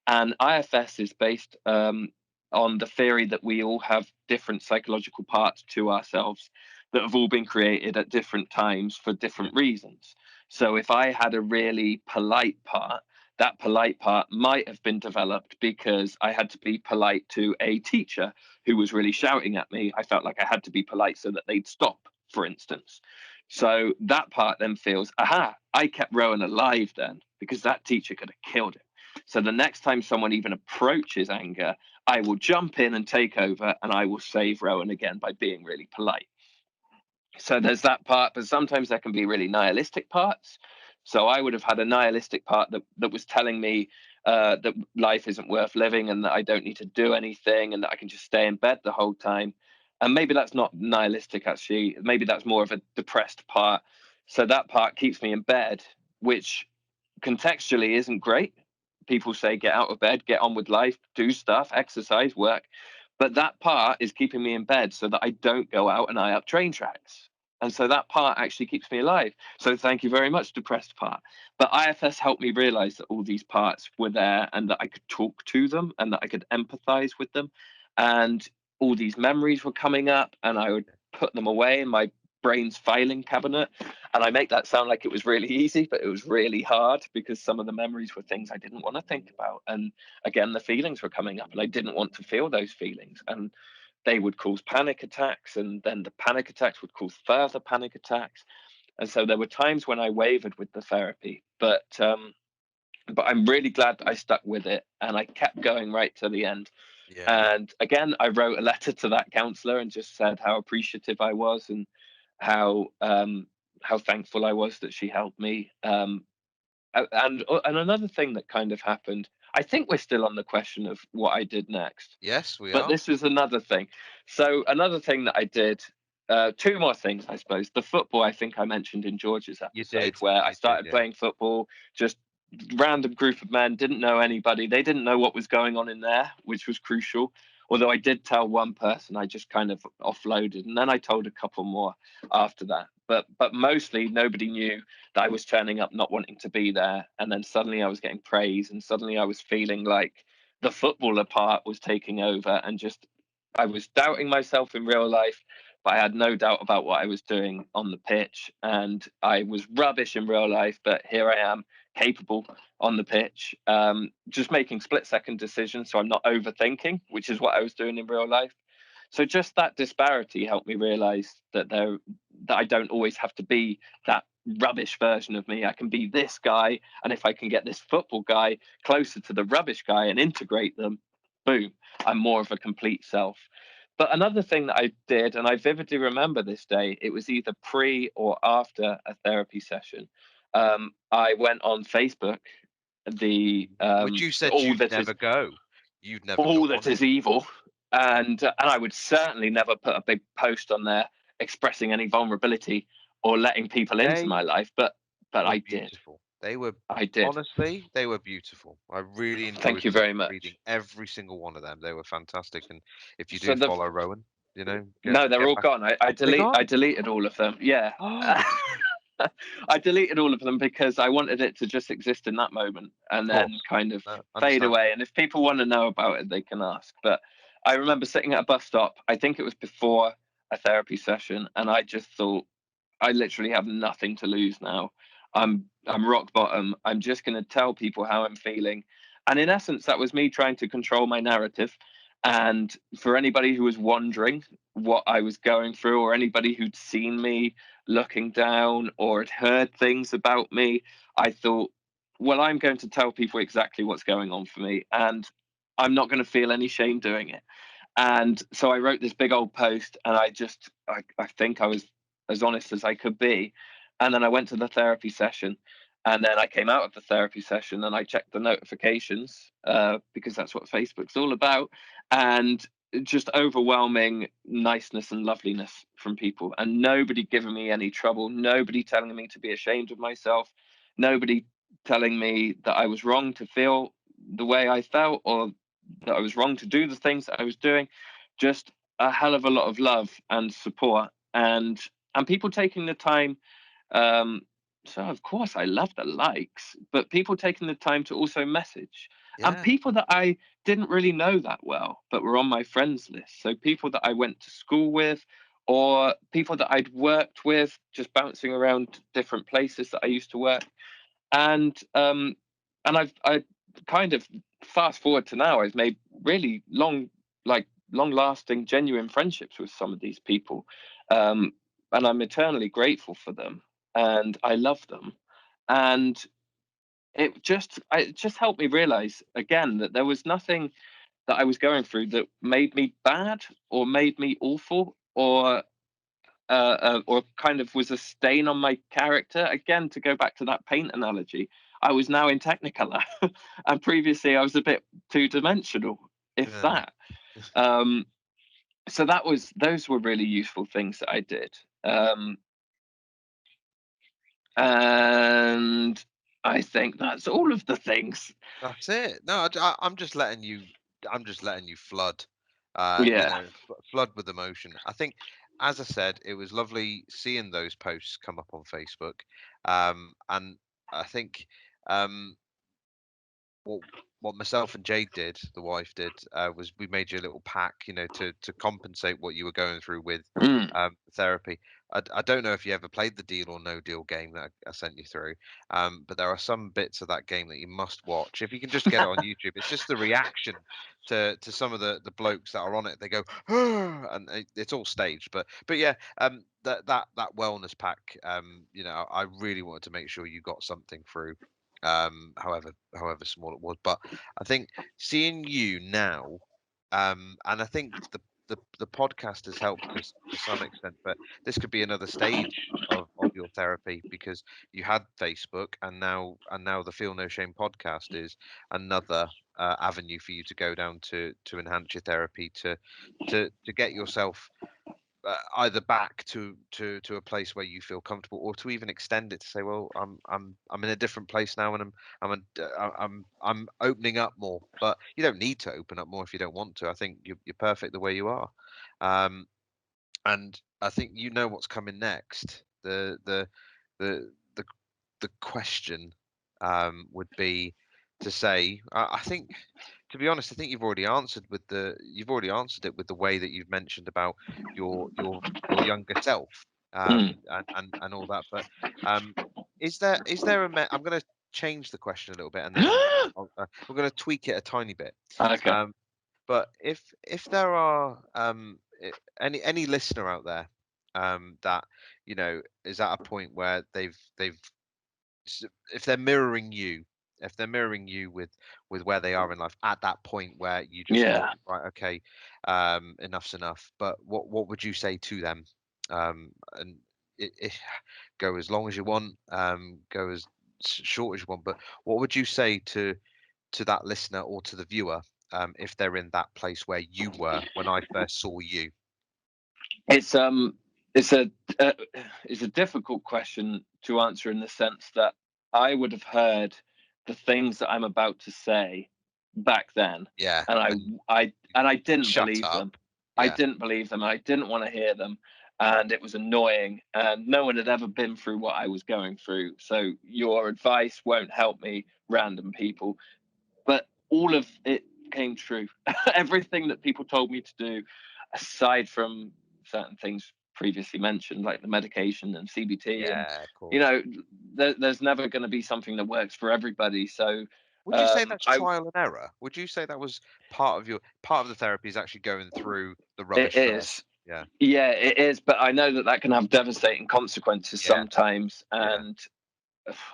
And IFS is based on the theory that we all have different psychological parts to ourselves that have all been created at different times for different reasons. So if I had a really polite part, that polite part might have been developed because I had to be polite to a teacher who was really shouting at me. I felt like I had to be polite so that they'd stop, for instance. So that part then feels, aha, I kept Rowan alive then, because that teacher could have killed him. So the next time someone even approaches anger, I will jump in and take over, and I will save Rowan again by being really polite. So there's that part, but sometimes there can be really nihilistic parts. So I would have had a nihilistic part that was telling me that life isn't worth living and that I don't need to do anything and that I can just stay in bed the whole time. And maybe that's not nihilistic, actually. Maybe that's more of a depressed part. So that part keeps me in bed, which contextually isn't great. People say, get out of bed, get on with life, do stuff, exercise, work. But that part is keeping me in bed so that I don't go out and eye up train tracks. And so that part actually keeps me alive. So thank you very much, depressed part. But IFS helped me realize that all these parts were there and that I could talk to them and that I could empathize with them. And all these memories were coming up and I would put them away in my brain's filing cabinet. And I make that sound like it was really easy, but it was really hard because some of the memories were things I didn't want to think about. And again, the feelings were coming up and I didn't want to feel those feelings. And they would cause panic attacks, and then the panic attacks would cause further panic attacks. And so there were times when I wavered with the therapy, but I'm really glad that I stuck with it and I kept going right to the end. Yeah. And again, I wrote a letter to that counsellor and just said how appreciative I was and how thankful I was that she helped me. And another thing that kind of happened, I think we're still on the question of what I did next. Yes, we But are. this is another thing. So another thing that I did, two more things, I suppose. The football, I think I mentioned in George's You episode, did. where I You did, started yeah. playing football, just random group of men, didn't know anybody. They didn't know what was going on in there, which was crucial. Although I did tell one person, I just kind of offloaded, and then I told a couple more after that. But mostly nobody knew that I was turning up not wanting to be there, and then suddenly I was getting praise, and suddenly I was feeling like the footballer part was taking over, and just I was doubting myself in real life, but I had no doubt about what I was doing on the pitch, and I was rubbish in real life, but here I am, capable on the pitch, just making split-second decisions, so I'm not overthinking, which is what I was doing in real life. So just that disparity helped me realize that I don't always have to be that rubbish version of me. I can be this guy, and if I can get this football guy closer to the rubbish guy and integrate them, boom, I'm more of a complete self. But another thing that I did, and I vividly remember this day, it was either pre or after a therapy session. I went on Facebook, the Which you said all you'd that never is go. You'd never go all on that it. is evil, and I would certainly never put a big post on there expressing any vulnerability or letting people into They my life. But were I did. beautiful. They were, I did. honestly, they were beautiful. I really Thank enjoyed you very reading much. every single one of them. They were fantastic. And if you So do the follow Rowan, no, they're get all back. gone. They're gone. I deleted all of them. Yeah. Oh, I deleted all of them because I wanted it to just exist in that moment and of then course. kind of No, fade understand. away. And if people want to know about it, they can ask. But I remember sitting at a bus stop. I think it was before a therapy session, and I just thought, I literally have nothing to lose now. I'm rock bottom. I'm just going to tell people how I'm feeling. And in essence, that was me trying to control my narrative. And for anybody who was wondering what I was going through, or anybody who'd seen me looking down or had heard things about me, I thought, well, I'm going to tell people exactly what's going on for me. And I'm not going to feel any shame doing it. And so I wrote this big old post, and I think I was as honest as I could be. And then I went to the therapy session, and then I came out of the therapy session and I checked the notifications because that's what Facebook's all about. And just overwhelming niceness and loveliness from people, and nobody giving me any trouble, nobody telling me to be ashamed of myself, nobody telling me that I was wrong to feel the way I felt, or that I was wrong to do the things that I was doing. Just a hell of a lot of love and support, and people taking the time. So of course I love the likes, but people taking the time to also message, and Yeah. people that I didn't really know that well, but were on my friends list. So people that I went to school with, or people that I'd worked with, just bouncing around different places that I used to work. And I kind of fast forward to now, I've made really long lasting, genuine friendships with some of these people, and I'm eternally grateful for them, and I love them. And it just helped me realize again that there was nothing that I was going through that made me bad or made me awful, or kind of was a stain on my character. Again, to go back to that paint analogy, I was now in Technicolor, and previously I was a bit two-dimensional, if Yeah. that. So those were really useful things that I did, and I think that's all of the things. That's it. No, I'm just letting you. I'm just letting you flood. Yeah. Flood with emotion. I think, as I said, it was lovely seeing those posts come up on Facebook. And I think, what myself and Jade did, the wife did, was we made you a little pack, to compensate what you were going through with Mm. therapy. I don't know if you ever played the Deal or No Deal game that I sent you through, but there are some bits of that game that you must watch. If you can just get it on YouTube, it's just the reaction to some of the blokes that are on it. They go, and it's all staged, but yeah, that wellness pack, I really wanted to make sure you got something through, however small it was. But I think seeing you now, and I think the podcast has helped to some extent, but this could be another stage of your therapy, because you had Facebook, and now the Feel No Shame podcast is another avenue for you to go down to enhance your therapy, to get yourself either back to a place where you feel comfortable, or to even extend it to say, well, I'm in a different place now, and I'm opening up more. But you don't need to open up more if you don't want to. I think you're perfect the way you are. um and I think you know what's coming next. The the question would be to say, I think, to be honest, I think you've already answered it with the way that you've mentioned about your younger self, Mm. and all that. But um, is there I'm going to change the question a little bit, and then we're going to tweak it a tiny bit. Okay. Um, but if there are any listener out there, that is at a point where if they're mirroring you, with where they are in life at that point where you just thought, Yeah. right, okay, enough's enough. But what would you say to them? And go as long as you want, go as short as you want. But what would you say to that listener or to the viewer, if they're in that place where you were when I first saw you? It's it's a uh, it's a difficult question to answer, in the sense that I would have heard the things that I'm about to say back then, Yeah, and and I didn't shut believe up. them. I Yeah, didn't believe them. I didn't want to hear them, and it was annoying. And no one had ever been through what I was going through. So your advice won't help me, random people. But all of it came true. Everything that people told me to do, aside from certain things previously mentioned, like the medication and CBT, and yeah, of you course. know, there's never going to be something that works for everybody. So Would you say that's I trial and error? Would you say that was part of the therapy, is actually going through the it rubbish is. first? Yeah, Yeah, it is, but I know that that can have devastating consequences yeah, sometimes, yeah, and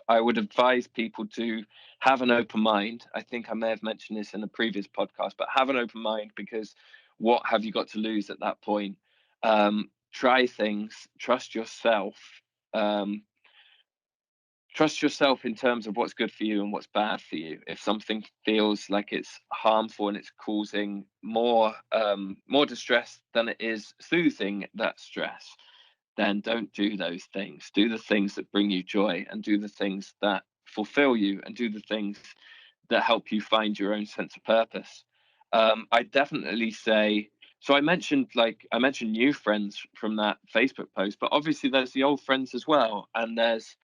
I would advise people to have an open mind. I think I may have mentioned this in a previous podcast, but have an open mind, because what have you got to lose at that point? Try things, trust yourself. Um, Trust yourself in terms of what's good for you and what's bad for you. If something feels like it's harmful and it's causing more distress than it is soothing that stress, then don't do those things. Do the things that bring you joy, and do the things that fulfill you, and do the things that help you find your own sense of purpose. I definitely say, so I mentioned new friends from that Facebook post, but obviously there's the old friends as well, and there's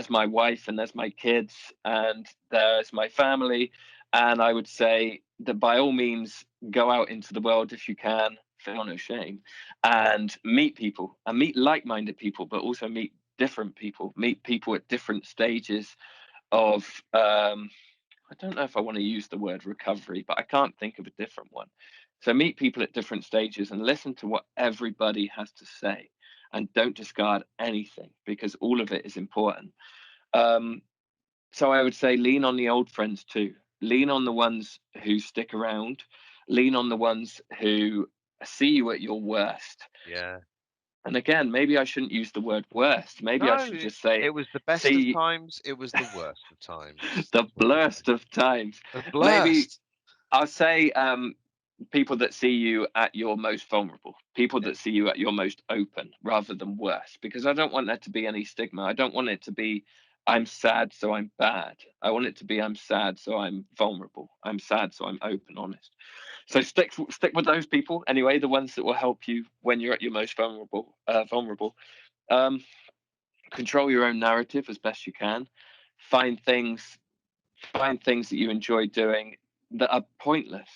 my wife, and there's my kids, and there's my family. And I would say that by all means, go out into the world if you can, feel no shame, and meet people, and meet like-minded people, but also meet different people, meet people at different stages of I don't know if I want to use the word recovery, but I can't think of a different one. So meet people at different stages and listen to what everybody has to say, and don't discard anything, because all of it is important. So I would say lean on the old friends too. Lean on the ones who stick around. Lean on the ones who see you at your worst. Yeah. And again, maybe I shouldn't use the word worst. Maybe I No, should just say, it was the best of see times. It was the worst of times. the That's what we say. blurst of times. The Maybe blurst. I'll say people that see you at your most vulnerable, people that see you at your most open, rather than worse, because I don't want there to be any stigma. I don't want it to be, I'm sad, so I'm bad. I want it to be, I'm sad, so I'm vulnerable. I'm sad, so I'm open, honest. So stick with those people anyway, the ones that will help you when you're at your most vulnerable. Um, Control your own narrative as best you can. Find things that you enjoy doing that are pointless,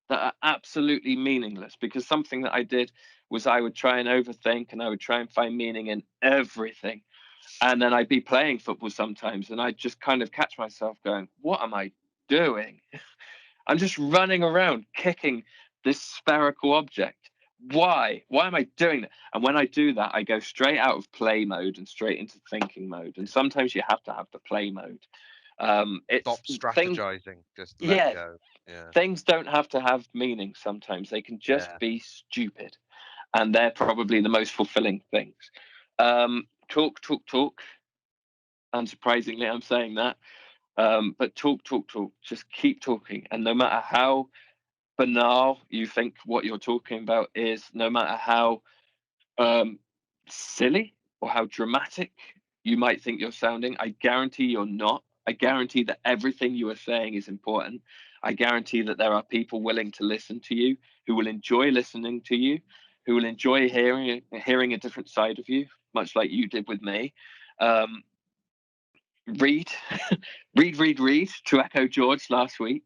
that are absolutely meaningless. Because something that I did was I would try and overthink, and I would try and find meaning in everything. And then I'd be playing football sometimes, and I'd just kind of catch myself going, what am I doing? I'm just running around kicking this spherical object. Why? Why am I doing that? And when I do that, I go straight out of play mode and straight into thinking mode. And sometimes you have to have the play mode. It's Stop strategizing. Just let yeah, go. Yeah. things don't have to have meaning sometimes. They can just Yeah. be stupid. And they're probably the most fulfilling things. Talk. Unsurprisingly, I'm saying that. But talk. Just keep talking. And no matter how banal you think what you're talking about is, no matter how silly or how dramatic you might think you're sounding, I guarantee you're not. I guarantee that everything you are saying is important. I guarantee that there are people willing to listen to you, who will enjoy listening to you, who will enjoy hearing a different side of you, much like you did with me. Read, read, to echo George last week.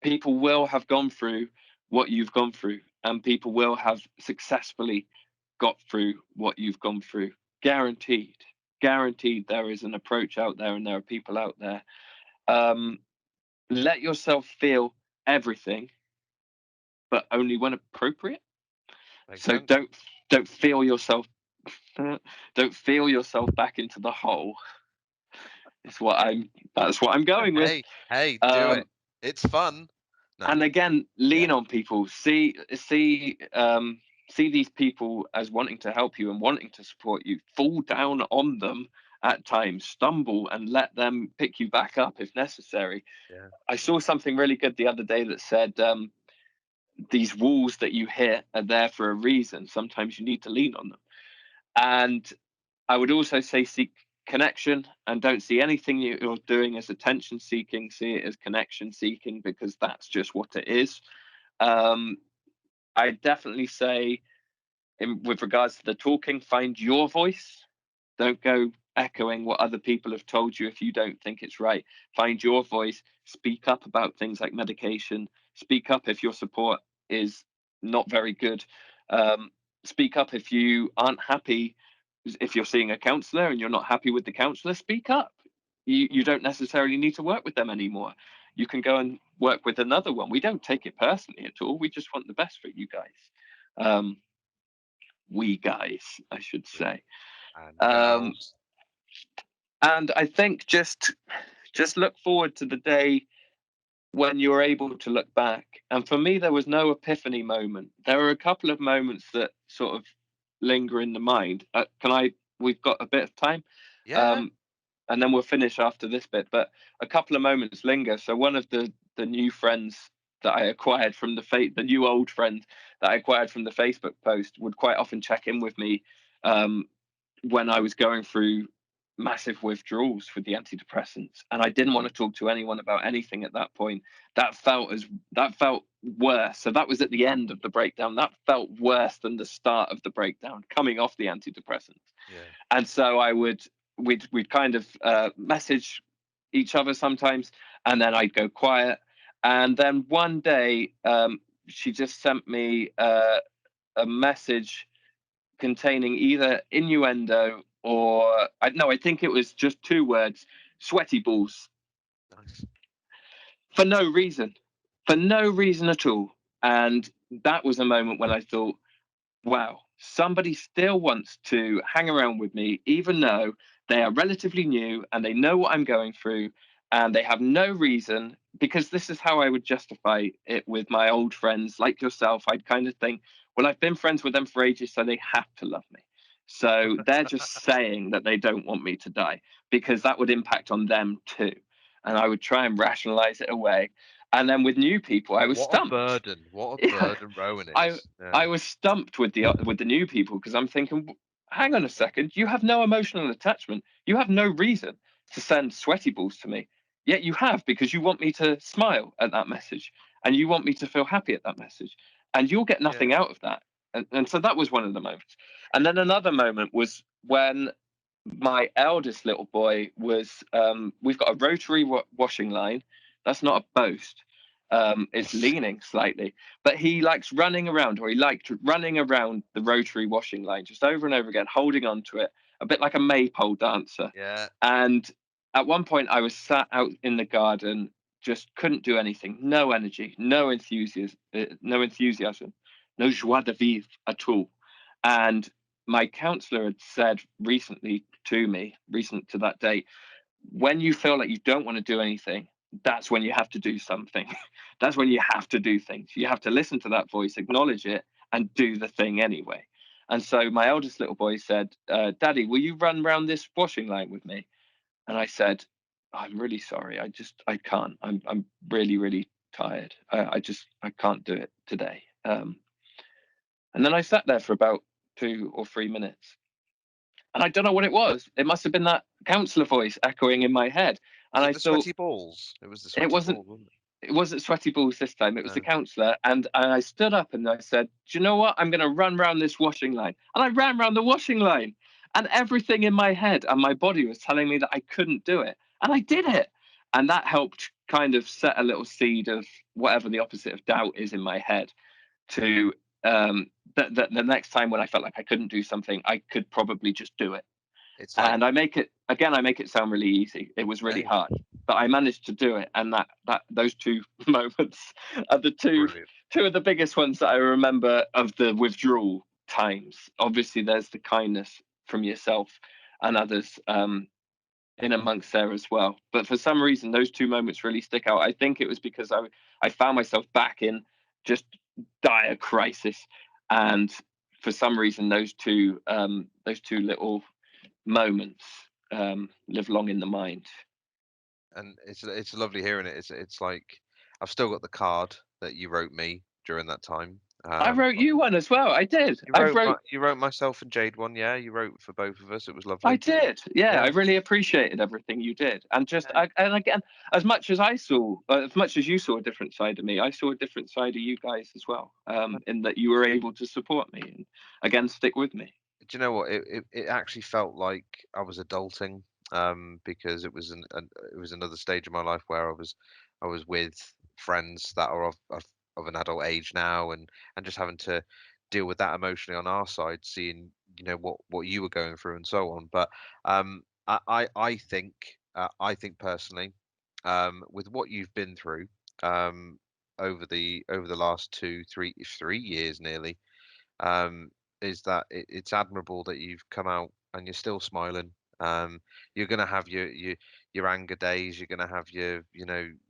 People will have gone through what you've gone through, and people will have successfully got through what you've gone through. Guaranteed. There is an approach out there, and there are people out there. Let yourself feel everything, but only when appropriate. Makes So sense. don't feel yourself don't feel yourself back into the hole. That's what I'm going with. Hey, do it. It's fun. No. And again, lean on people. See these people as wanting to help you and wanting to support you. Fall down on them at times, stumble, and let them pick you back up if necessary. Yeah. I saw something really good the other day that said, these walls that you hit are there for a reason. Sometimes you need to lean on them. And I would also say seek connection, and don't see anything you're doing as attention seeking. See it as connection seeking, because that's just what it is. I definitely say, with regards to the talking, find your voice. Don't go echoing what other people have told you if you don't think it's right. Find your voice. Speak up about things like medication. Speak up if your support is not very good. Speak up if you aren't happy. If you're seeing a counsellor and you're not happy with the counsellor, speak up. You don't necessarily need to work with them anymore. You can go and work with another one. We don't take it personally at all. We just want the best for you guys. We guys, I should say. And Um, girls. and I think just look forward to the day when you're able to look back. And for me, there was no epiphany moment. There were a couple of moments that sort of linger in the mind. We've got a bit of time. Yeah. And then we'll finish after this bit, but a couple of moments linger. So one of the new friends that I acquired from the new old friend that I acquired from the Facebook post would quite often check in with me when I was going through massive withdrawals with the antidepressants, and I didn't want to talk to anyone about anything at that point. That felt worse. So that was at the end of the breakdown. That felt worse than the start of the breakdown, coming off the antidepressants. Yeah. And so we'd kind of message each other sometimes, and then I'd go quiet. And then one day, she just sent me a message containing either innuendo or I think it was just 2 words: sweaty balls. Nice. For no reason at all. And that was a moment when I thought, wow, somebody still wants to hang around with me, even though they are relatively new and they know what I'm going through, and they have no reason. Because this is how I would justify it with my old friends like yourself. I'd kind of think, well, I've been friends with them for ages, so they have to love me. So they're just saying that they don't want me to die, because that would impact on them too. And I would try and rationalize it away. And then with new people, I was stumped. What a burden Rowan is. I was stumped with the new people, because I'm thinking, hang on a second, you have no emotional attachment. You have no reason to send sweaty balls to me. Yet you have, because you want me to smile at that message, and you want me to feel happy at that message, and you'll get nothing out of that. And so that was one of the moments. And then another moment was when my eldest little boy was, we've got a rotary washing line. That's not a boast. It's leaning slightly, but he likes running around, or he liked running around the rotary washing line just over and over again, holding on to it, a bit like a maypole dancer. Yeah. And at one point I was sat out in the garden, just couldn't do anything, no energy, no enthusiasm, no joie de vivre at all. And my counsellor had said recently to that date, when you feel like you don't want to do anything, that's when you have to do something. That's when you have to do things. You have to listen to that voice, acknowledge it, and do the thing anyway. And so my eldest little boy said, Daddy, will you run round this washing line with me? And I said, I'm really sorry. I can't. I'm really, really tired. I can't do it today. And then I sat there for about 2 or 3 minutes. And I don't know what it was. It must have been that counsellor voice echoing in my head. And I the thought, sweaty balls. It was the sweaty it wasn't. balls, wasn't it? It wasn't sweaty balls this time. It was the No. counsellor. And I stood up and I said, do you know what? I'm going to run round this washing line. And I ran round the washing line. And everything in my head and my body was telling me that I couldn't do it. And I did it. And that helped kind of set a little seed of whatever the opposite of doubt is in my head, to the next time when I felt like I couldn't do something, I could probably just do it. It's like, And I make it sound really easy. It was really hard, but I managed to do it. And that those 2 moments are the two of the biggest ones that I remember of the withdrawal times. Obviously, there's the kindness from yourself and others in amongst there as well. But for some reason, those 2 moments really stick out. I think it was because I found myself back in just dire crisis, and for some reason, those two little moments live long in the mind. and it's lovely hearing it. It's like I've still got the card that you wrote me during that time. I wrote you one as well. I did. You wrote myself and Jade one. Yeah, you wrote for both of us. It was lovely. I did. Yeah, Yeah. I really appreciated everything you did. And and again, as much as you saw a different side of me, I saw a different side of you guys as well. In that you were able to support me and again stick with me. Do you know what? It actually felt like I was adulting, because it was it was another stage of my life where I was with friends that are of an adult age now, and just having to deal with that emotionally on our side, seeing what you were going through and so on. But I think personally, with what you've been through, over the last 3 years nearly, is that it's admirable that you've come out and you're still smiling. You're gonna have your anger days. You're gonna have your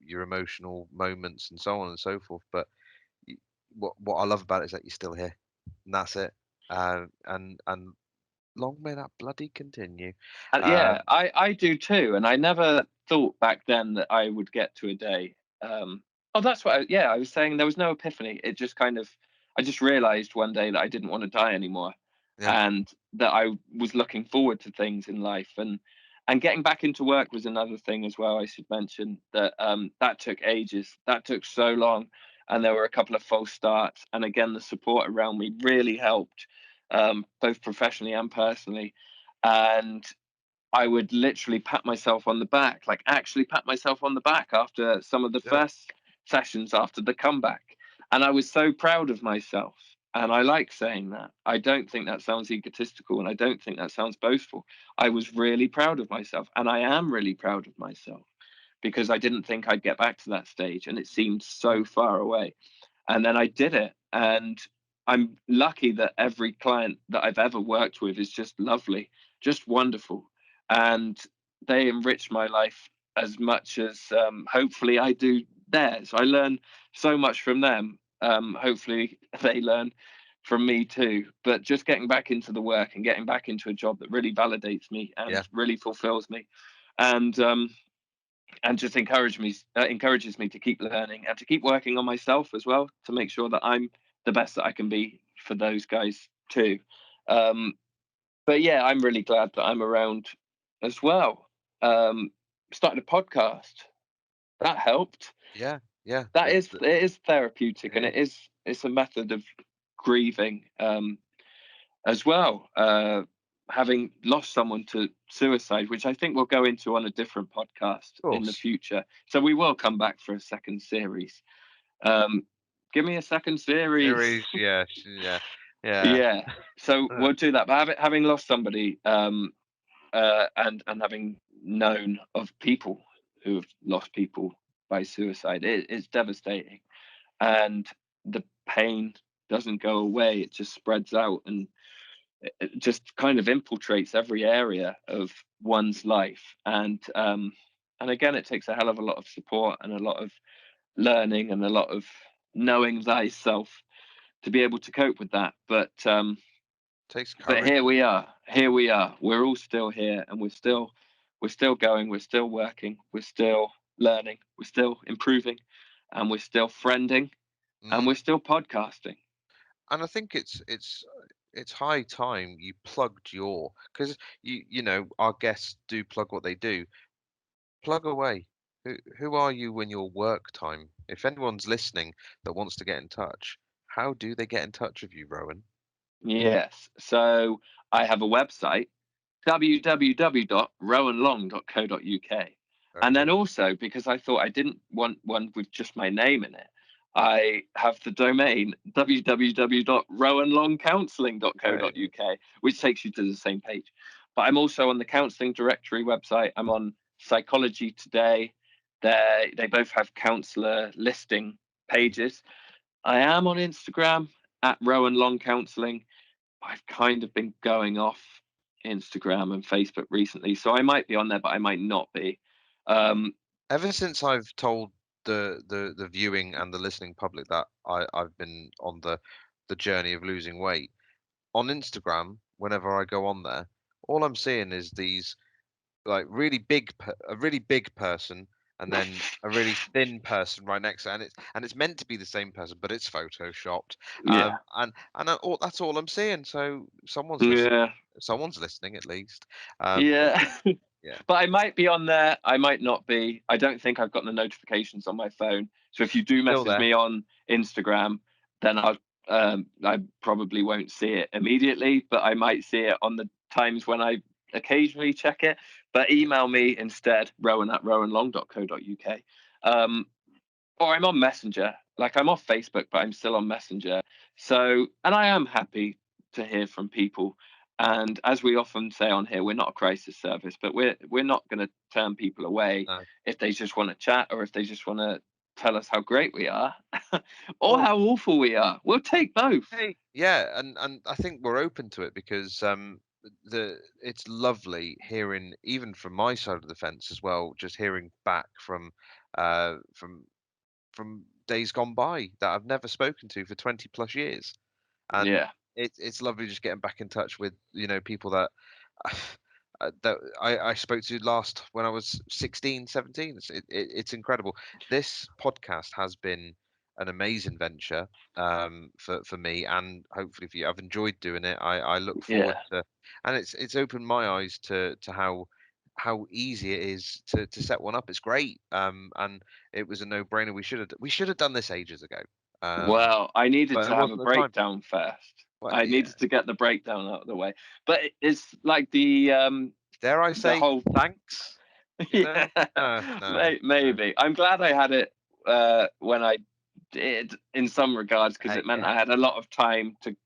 emotional moments and so on and so forth. But what I love about it is that you're still here, and that's it. And long may that bloody continue. Yeah, I do too. And I never thought back then that I would get to a day. That's what. I was saying. There was no epiphany. It just I just realized one day that I didn't want to die anymore, Yeah. and that I was looking forward to things in life. And And getting back into work was another thing as well. I should mention that that took ages. That took so long, and there were a couple of false starts. And again, the support around me really helped, both professionally and personally. And I would literally pat myself on the back, like actually pat myself on the back after some of the first sessions after the comeback. And I was so proud of myself. And I like saying that. I don't think that sounds egotistical, and I don't think that sounds boastful. I was really proud of myself, and I am really proud of myself, because I didn't think I'd get back to that stage, and it seemed so far away. And then I did it, and I'm lucky that every client that I've ever worked with is just lovely, just wonderful, and they enrich my life as much as hopefully I do theirs. I learn so much from them. Hopefully they learn from me too. But just getting back into the work and getting back into a job that really validates me and really fulfills me, and just encourages me to keep learning and to keep working on myself as well, to make sure that I'm the best that I can be for those guys too. But yeah, I'm really glad that I'm around as well. Started a podcast, that helped. Yeah. It is therapeutic, and it's a method of grieving as well. Having lost someone to suicide, which I think we'll go into on a different podcast in the future. So we will come back for a second series. Give me a second series. Yeah. So we'll do that. But having lost somebody, and having known of people who have lost people by suicide, it's devastating, and the pain doesn't go away. It just spreads out, and it just kind of infiltrates every area of one's life. And again, it takes a hell of a lot of support and a lot of learning and a lot of knowing thyself to be able to cope with that. But Takes courage. but here we are. We're all still here, and we're still going. We're still working. We're still learning. We're still improving, and we're still friending, and we're still podcasting. And I think it's high time you plugged because you know our guests do plug what they do. Plug away. Who are you when your work time? If anyone's listening that wants to get in touch, how do they get in touch with you, Rowan? Yes. So I have a website, www.rowanlong.co.uk. And then also, because I thought I didn't want one with just my name in it, I have the domain www.rowanlongcounselling.co.uk, which takes you to the same page. But I'm also on the counselling directory website. I'm on Psychology Today. They both have counsellor listing pages. I am on Instagram at Rowan Long Counselling. I've kind of been going off Instagram and Facebook recently, so I might be on there, but I might not be. Ever since I've told the viewing and the listening public that I've been on the journey of losing weight, on Instagram, whenever I go on there, all I'm seeing is these like a really big person and then a really thin person right next to it, and it's meant to be the same person, but it's photoshopped. Yeah. That's all I'm seeing. So someone's listening at least. Yeah. Yeah. But I might be on there. I might not be. I don't think I've got the notifications on my phone. So if you do message me on Instagram, then I probably won't see it immediately, but I might see it on the times when I occasionally check it. But email me instead, rowan@rowanlong.co.uk. Or I'm on Messenger. Like, I'm off Facebook, but I'm still on Messenger. So, and I am happy to hear from people. And as we often say on here, we're not a crisis service, but we're not going to turn people away if they just want to chat, or if they just want to tell us how great we are or how awful we are. We'll take both. Yeah, and I think we're open to it because it's lovely hearing, even from my side of the fence as well, just hearing back from days gone by that I've never spoken to for 20 plus years. And it's lovely just getting back in touch with, you know, people that that I spoke to last when I was 16, 17. It's incredible. This podcast has been an amazing venture for me, and hopefully for you. I've enjoyed doing it. I look forward to, and it's opened my eyes to how how easy it is to set one up. It's great, and it was a no-brainer. We should have done this ages ago. Well, I needed But to there have a wasn't the time. breakdown first. Well, I yeah. needed to get the breakdown out of the way. But it's like the Dare I the say whole thanks? You know? yeah, No. maybe. I'm glad I had it when I did in some regards, because it meant Yeah. I had a lot of time to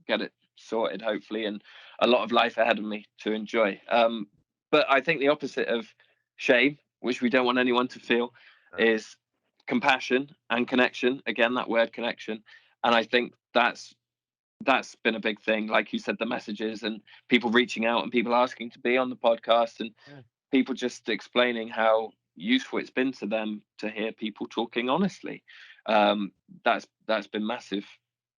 get it sorted, hopefully, and a lot of life ahead of me to enjoy. But I think the opposite of shame, which we don't want anyone to feel, No. is compassion and connection. Again, that word connection. And I think that's been a big thing. Like you said, the messages and people reaching out and people asking to be on the podcast, and Yeah. people just explaining how useful it's been to them to hear people talking honestly. That's been massive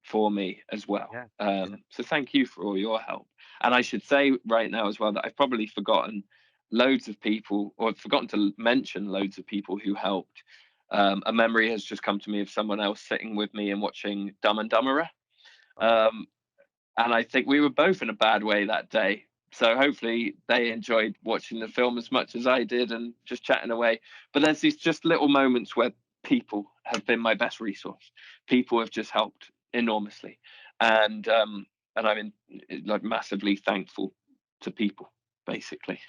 for me as well. Yeah. So thank you for all your help. And I should say right now as well that I've probably forgotten loads of people, or forgotten to mention loads of people who helped. A memory has just come to me of someone else sitting with me and watching Dumb and Dumberer. Um, and I think we were both in a bad way that day. So hopefully they enjoyed watching the film as much as I did and just chatting away. But there's these just little moments where people have been my best resource. People have just helped enormously, and I'm like massively thankful to people, basically.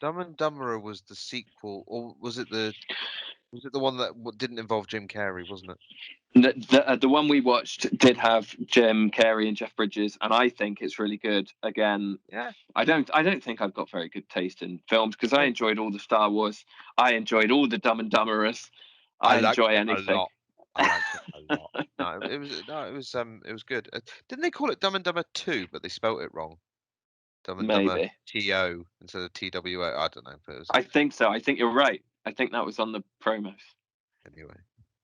Dumb and Dumberer was the sequel, or was it the one that didn't involve Jim Carrey, wasn't it? The one we watched did have Jim Carrey and Jeff Bridges, and I think it's really good. Again, Yeah. I don't think I've got very good taste in films, because I No. enjoyed all the Star Wars, I enjoyed all the Dumb and Dumberers. I liked enjoy it anything. a lot. I liked it a lot. It was good. Didn't they call it Dumb and Dumber 2, but they spelt it wrong? Dumb and Dumber Maybe. TO instead of TWO. I don't know, but it was I think so. I think you're right. I think that was on the promos. anyway.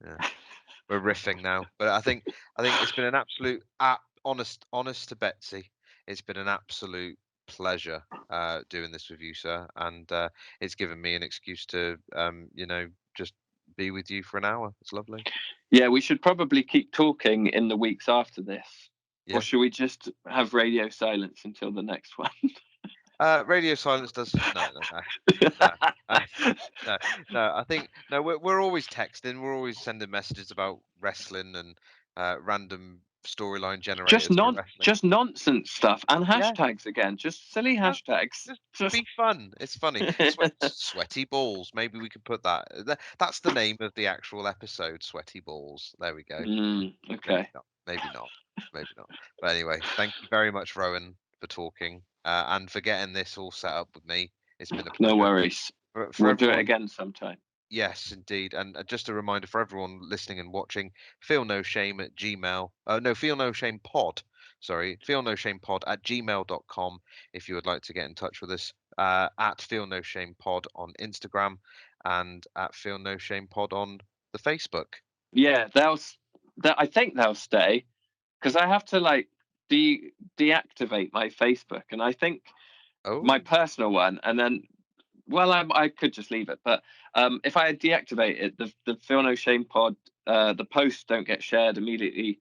Yeah. We're riffing now, but I think it's been an absolute honest to Betsy. It's been an absolute pleasure doing this with you, sir, and it's given me an excuse to just be with you for an hour. It's lovely. Yeah, we should probably keep talking in the weeks after this. Yeah. Or should we just have radio silence until the next one? Radio silence does no. I think no. We're always texting. We're always sending messages about wrestling and random storyline generators for wrestling. Just nonsense stuff and Yeah. hashtags again. Just silly hashtags. Just be fun. It's funny. Sweaty balls. Maybe we could put that. That's the name of the actual episode. Sweaty balls. There we go. Okay. Maybe not. But anyway, thank you very much, Rowan, for talking and for getting this all set up with me. It's been a pleasure. No worries. We'll do it again sometime. Yes, indeed. And just a reminder for everyone listening and watching, feel no shame at Gmail. No, feel no shame pod. Sorry, feel no shame pod at gmail.com if you would like to get in touch with us. At feel no shame pod on Instagram and at feel no shame pod on the Facebook. Yeah, I think they'll stay, because I have to like deactivate my Facebook, and I think my personal one, and then I could just leave it, but if I deactivate it, the Feel No Shame pod, the posts don't get shared immediately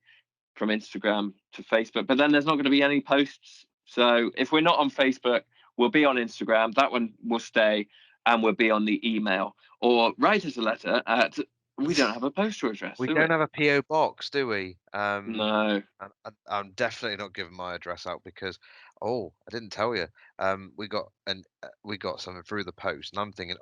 from Instagram to Facebook, but then there's not going to be any posts. So if we're not on Facebook, we'll be on Instagram. That one will stay, and we'll be on the email, or write us a letter at. We don't have a postal address. We don't have a PO box, do we? No. I'm definitely not giving my address out because, I didn't tell you. We got something through the post, and I'm thinking,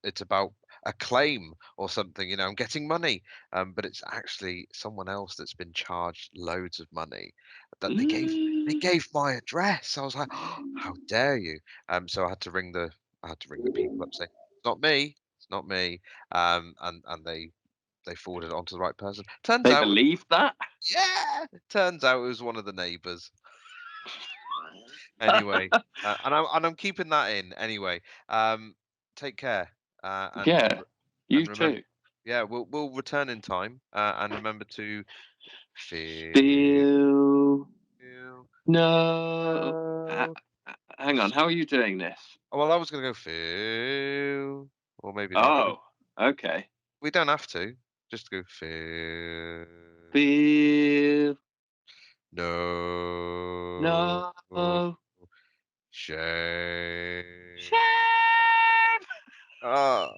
it's about a claim or something. I'm getting money. But it's actually someone else that's been charged loads of money. That they gave my address. I was like, how dare you? So I had to ring the people up, saying, it's not me. And they forwarded it on to the right person. They believed that? Yeah. Turns out it was one of the neighbours. Anyway, and I'm keeping that in. Anyway, take care. You too. Yeah, we'll return in time. And remember to feel no. Hang on, how are you doing this? Well, I was going to go feel, or maybe not. Oh, okay. We don't have to. Just go feel. No. Shame. Oh,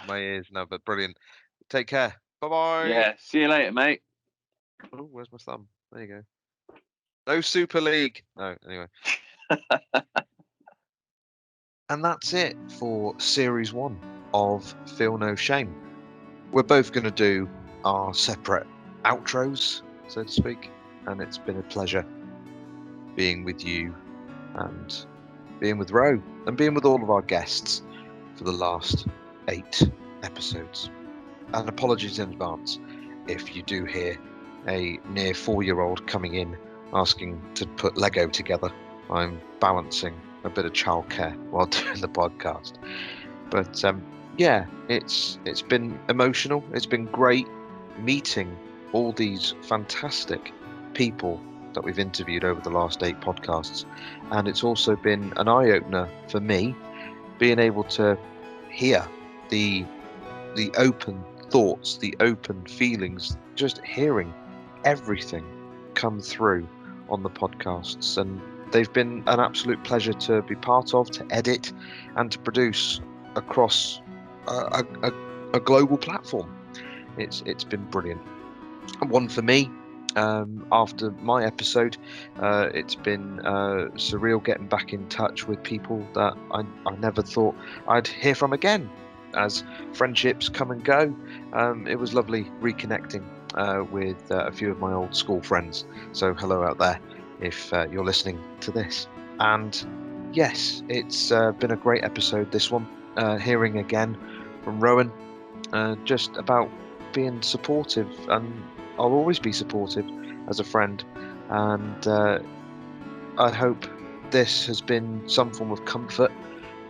my ears now, but brilliant. Take care. Bye-bye. Yeah, see you later, mate. Oh, where's my thumb? There you go. No Super League. No, anyway. And that's it for Series 1 of Feel No Shame. We're both going to do our separate outros, so to speak, and it's been a pleasure being with you and being with Ro and being with all of our guests for the last 8 episodes. And apologies in advance if you do hear a near 4-year-old coming in asking to put Lego together. I'm balancing a bit of childcare while doing the podcast. But yeah, it's been emotional. It's been great meeting all these fantastic people that we've interviewed over the last 8 podcasts. And it's also been an eye-opener for me, being able to hear the open thoughts, the open feelings, just hearing everything come through on the podcasts. And they've been an absolute pleasure to be part of, to edit, and to produce across a global platform. It's been brilliant. And one for me, after my episode, it's been surreal getting back in touch with people that I never thought I'd hear from again. As friendships come and go, it was lovely reconnecting with a few of my old school friends. So hello out there if you're listening to this. And yes, it's been a great episode, this one. Hearing again from Rowan just about being supportive, and I'll always be supportive as a friend. And I hope this has been some form of comfort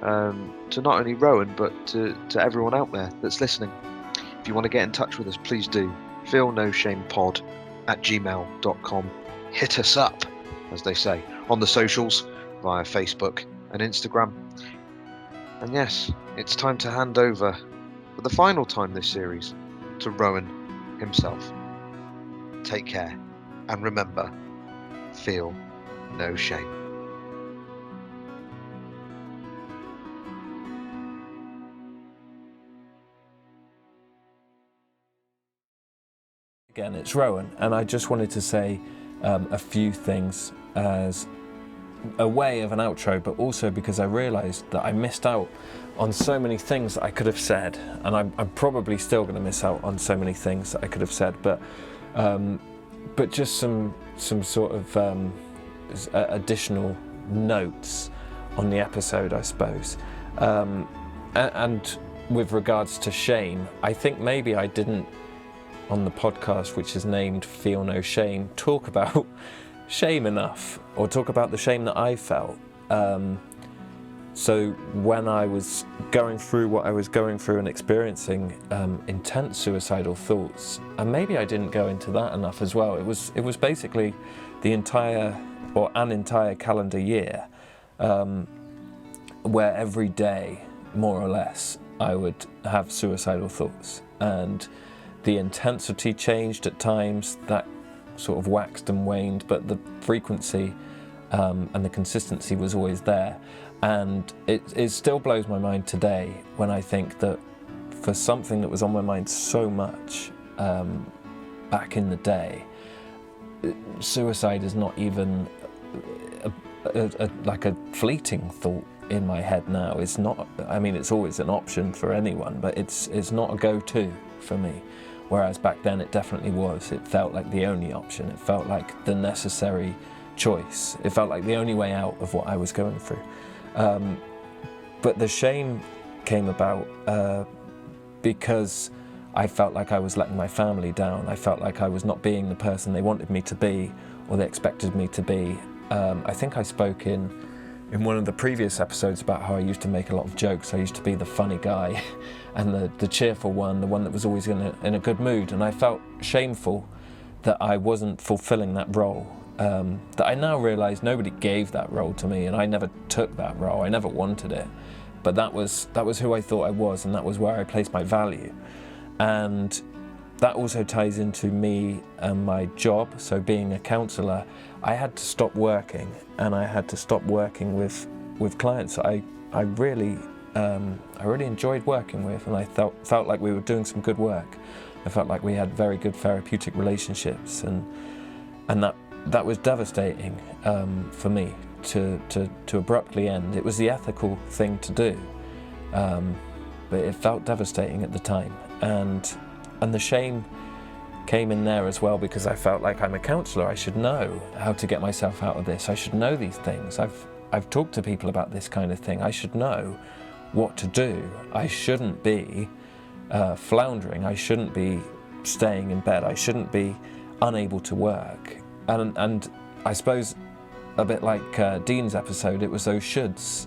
to not only Rowan, but to everyone out there that's listening. If you want to get in touch with us, please do. feelnoshamepod@gmail.com. Hit us up, as they say, on the socials via Facebook and Instagram. And yes, it's time to hand over for the final time this series to Rowan himself. Take care, and remember, feel no shame. Again, it's Rowan, and I just wanted to say a few things as a way of an outro, but also because I realised that I missed out on so many things that I could have said, and I'm probably still going to miss out on so many things that I could have said, but just some sort of additional notes on the episode, I suppose. And with regards to shame, I think maybe I didn't, on the podcast, which is named Feel No Shame, talk about shame enough, or talk about the shame that I felt. So when I was going through what I was going through and experiencing intense suicidal thoughts, and maybe I didn't go into that enough as well. It was basically an entire calendar year where every day, more or less, I would have suicidal thoughts, and the intensity changed at times. That sort of waxed and waned, but the frequency and the consistency was always there. And it still blows my mind today when I think that for something that was on my mind so much back in the day, suicide is not even like a fleeting thought in my head now. It's not, I mean, it's always an option for anyone, but it's not a go-to for me. Whereas back then it definitely was. It felt like the only option. It felt like the necessary choice. It felt like the only way out of what I was going through. But the shame came about because I felt like I was letting my family down. I felt like I was not being the person they wanted me to be, or they expected me to be. I think I spoke in one of the previous episodes about how I used to make a lot of jokes. I used to be the funny guy and the cheerful one, the one that was always in a good mood. And I felt shameful that I wasn't fulfilling that role. That I now realise nobody gave that role to me, and I never took that role. I never wanted it. But that was who I thought I was, and that was where I placed my value. And that also ties into me and my job. So being a counsellor, I had to stop working, and I had to stop working with clients I really I really enjoyed working with, and I felt like we were doing some good work. I felt like we had very good therapeutic relationships, and that was devastating for me to abruptly end. It was the ethical thing to do, but it felt devastating at the time, and the shame came in there as well, because I felt like I'm a counsellor. I should know how to get myself out of this. I should know these things. I've talked to people about this kind of thing. I should know what to do. I shouldn't be floundering. I shouldn't be staying in bed. I shouldn't be unable to work. And I suppose, a bit like Dean's episode, it was those shoulds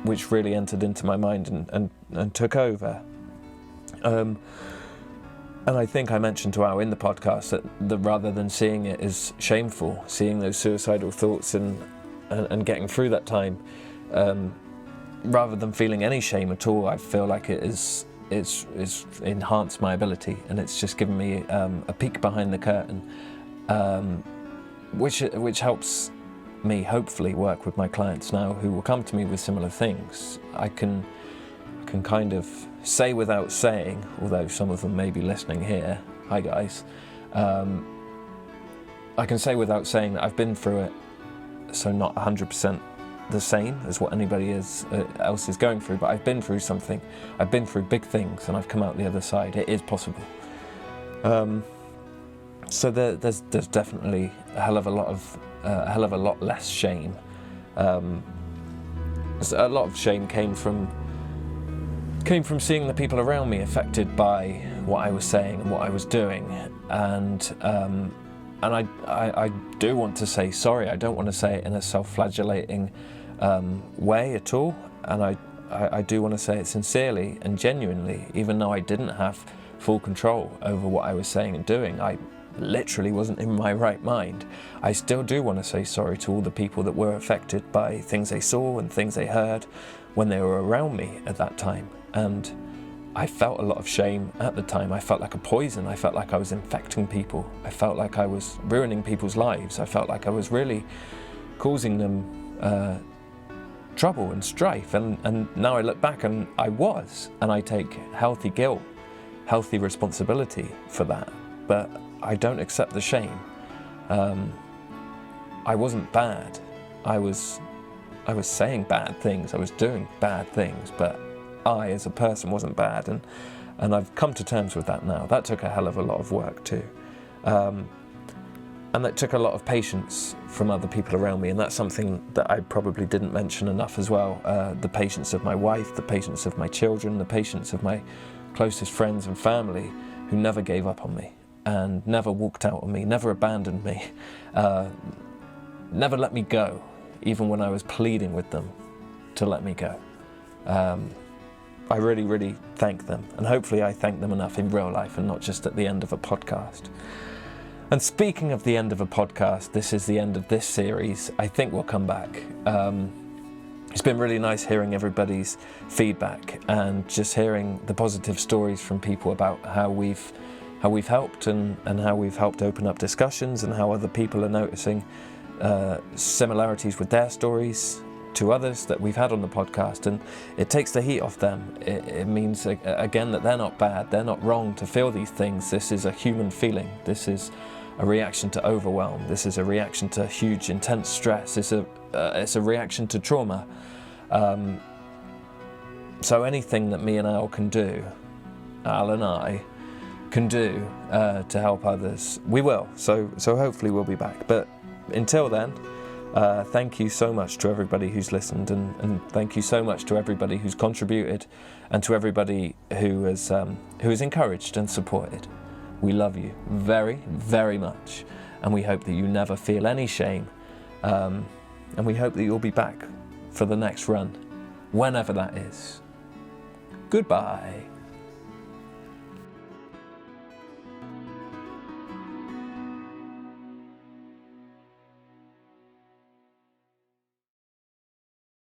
which really entered into my mind and took over. And I think I mentioned to Al in the podcast that rather than seeing it as shameful, seeing those suicidal thoughts and getting through that time, rather than feeling any shame at all, I feel like it's enhanced my ability, and it's just given me a peek behind the curtain, which helps me hopefully work with my clients now who will come to me with similar things. I can kind of say without saying, although some of them may be listening here, hi guys, I can say without saying that I've been through it, so not 100% the same as what anybody else is going through, but I've been through something. I've been through big things, and I've come out the other side. It is possible. So there's definitely a hell of a lot less shame. A lot of shame came from seeing the people around me affected by what I was saying and what I was doing, and I do want to say sorry. I don't want to say it in a self-flagellating way at all, and I do want to say it sincerely and genuinely, even though I didn't have full control over what I was saying and doing. I literally wasn't in my right mind. I still do want to say sorry to all the people that were affected by things they saw and things they heard when they were around me at that time. And I felt a lot of shame at the time. I felt like a poison. I felt like I was infecting people. I felt like I was ruining people's lives. I felt like I was really causing them trouble and strife. And now I look back, and I was. And I take healthy guilt, healthy responsibility for that. But I don't accept the shame. I wasn't bad. I was saying bad things. I was doing bad things, but I, as a person, wasn't bad, and I've come to terms with that now. That took a hell of a lot of work too, and that took a lot of patience from other people around me, and that's something that I probably didn't mention enough as well. The patience of my wife, the patience of my children, the patience of my closest friends and family, who never gave up on me and never walked out on me, never abandoned me, never let me go, even when I was pleading with them to let me go. I really, really thank them, and hopefully I thank them enough in real life and not just at the end of a podcast. And speaking of the end of a podcast, this is the end of this series. I think we'll come back. It's been really nice hearing everybody's feedback and just hearing the positive stories from people about how we've helped and how we've helped open up discussions, and how other people are noticing similarities with their stories to others that we've had on the podcast, and it takes the heat off them. It means, again, that they're not bad, they're not wrong to feel these things. This is a human feeling. This is a reaction to overwhelm. This is a reaction to huge, intense stress. It's a reaction to trauma. So anything that me and Al can do, Al and I, can do to help others, we will. So hopefully we'll be back. But until then, thank you so much to everybody who's listened, and thank you so much to everybody who's contributed, and to everybody who has encouraged and supported. We love you very, very much, and we hope that you never feel any shame, and we hope that you'll be back for the next run, whenever that is. Goodbye.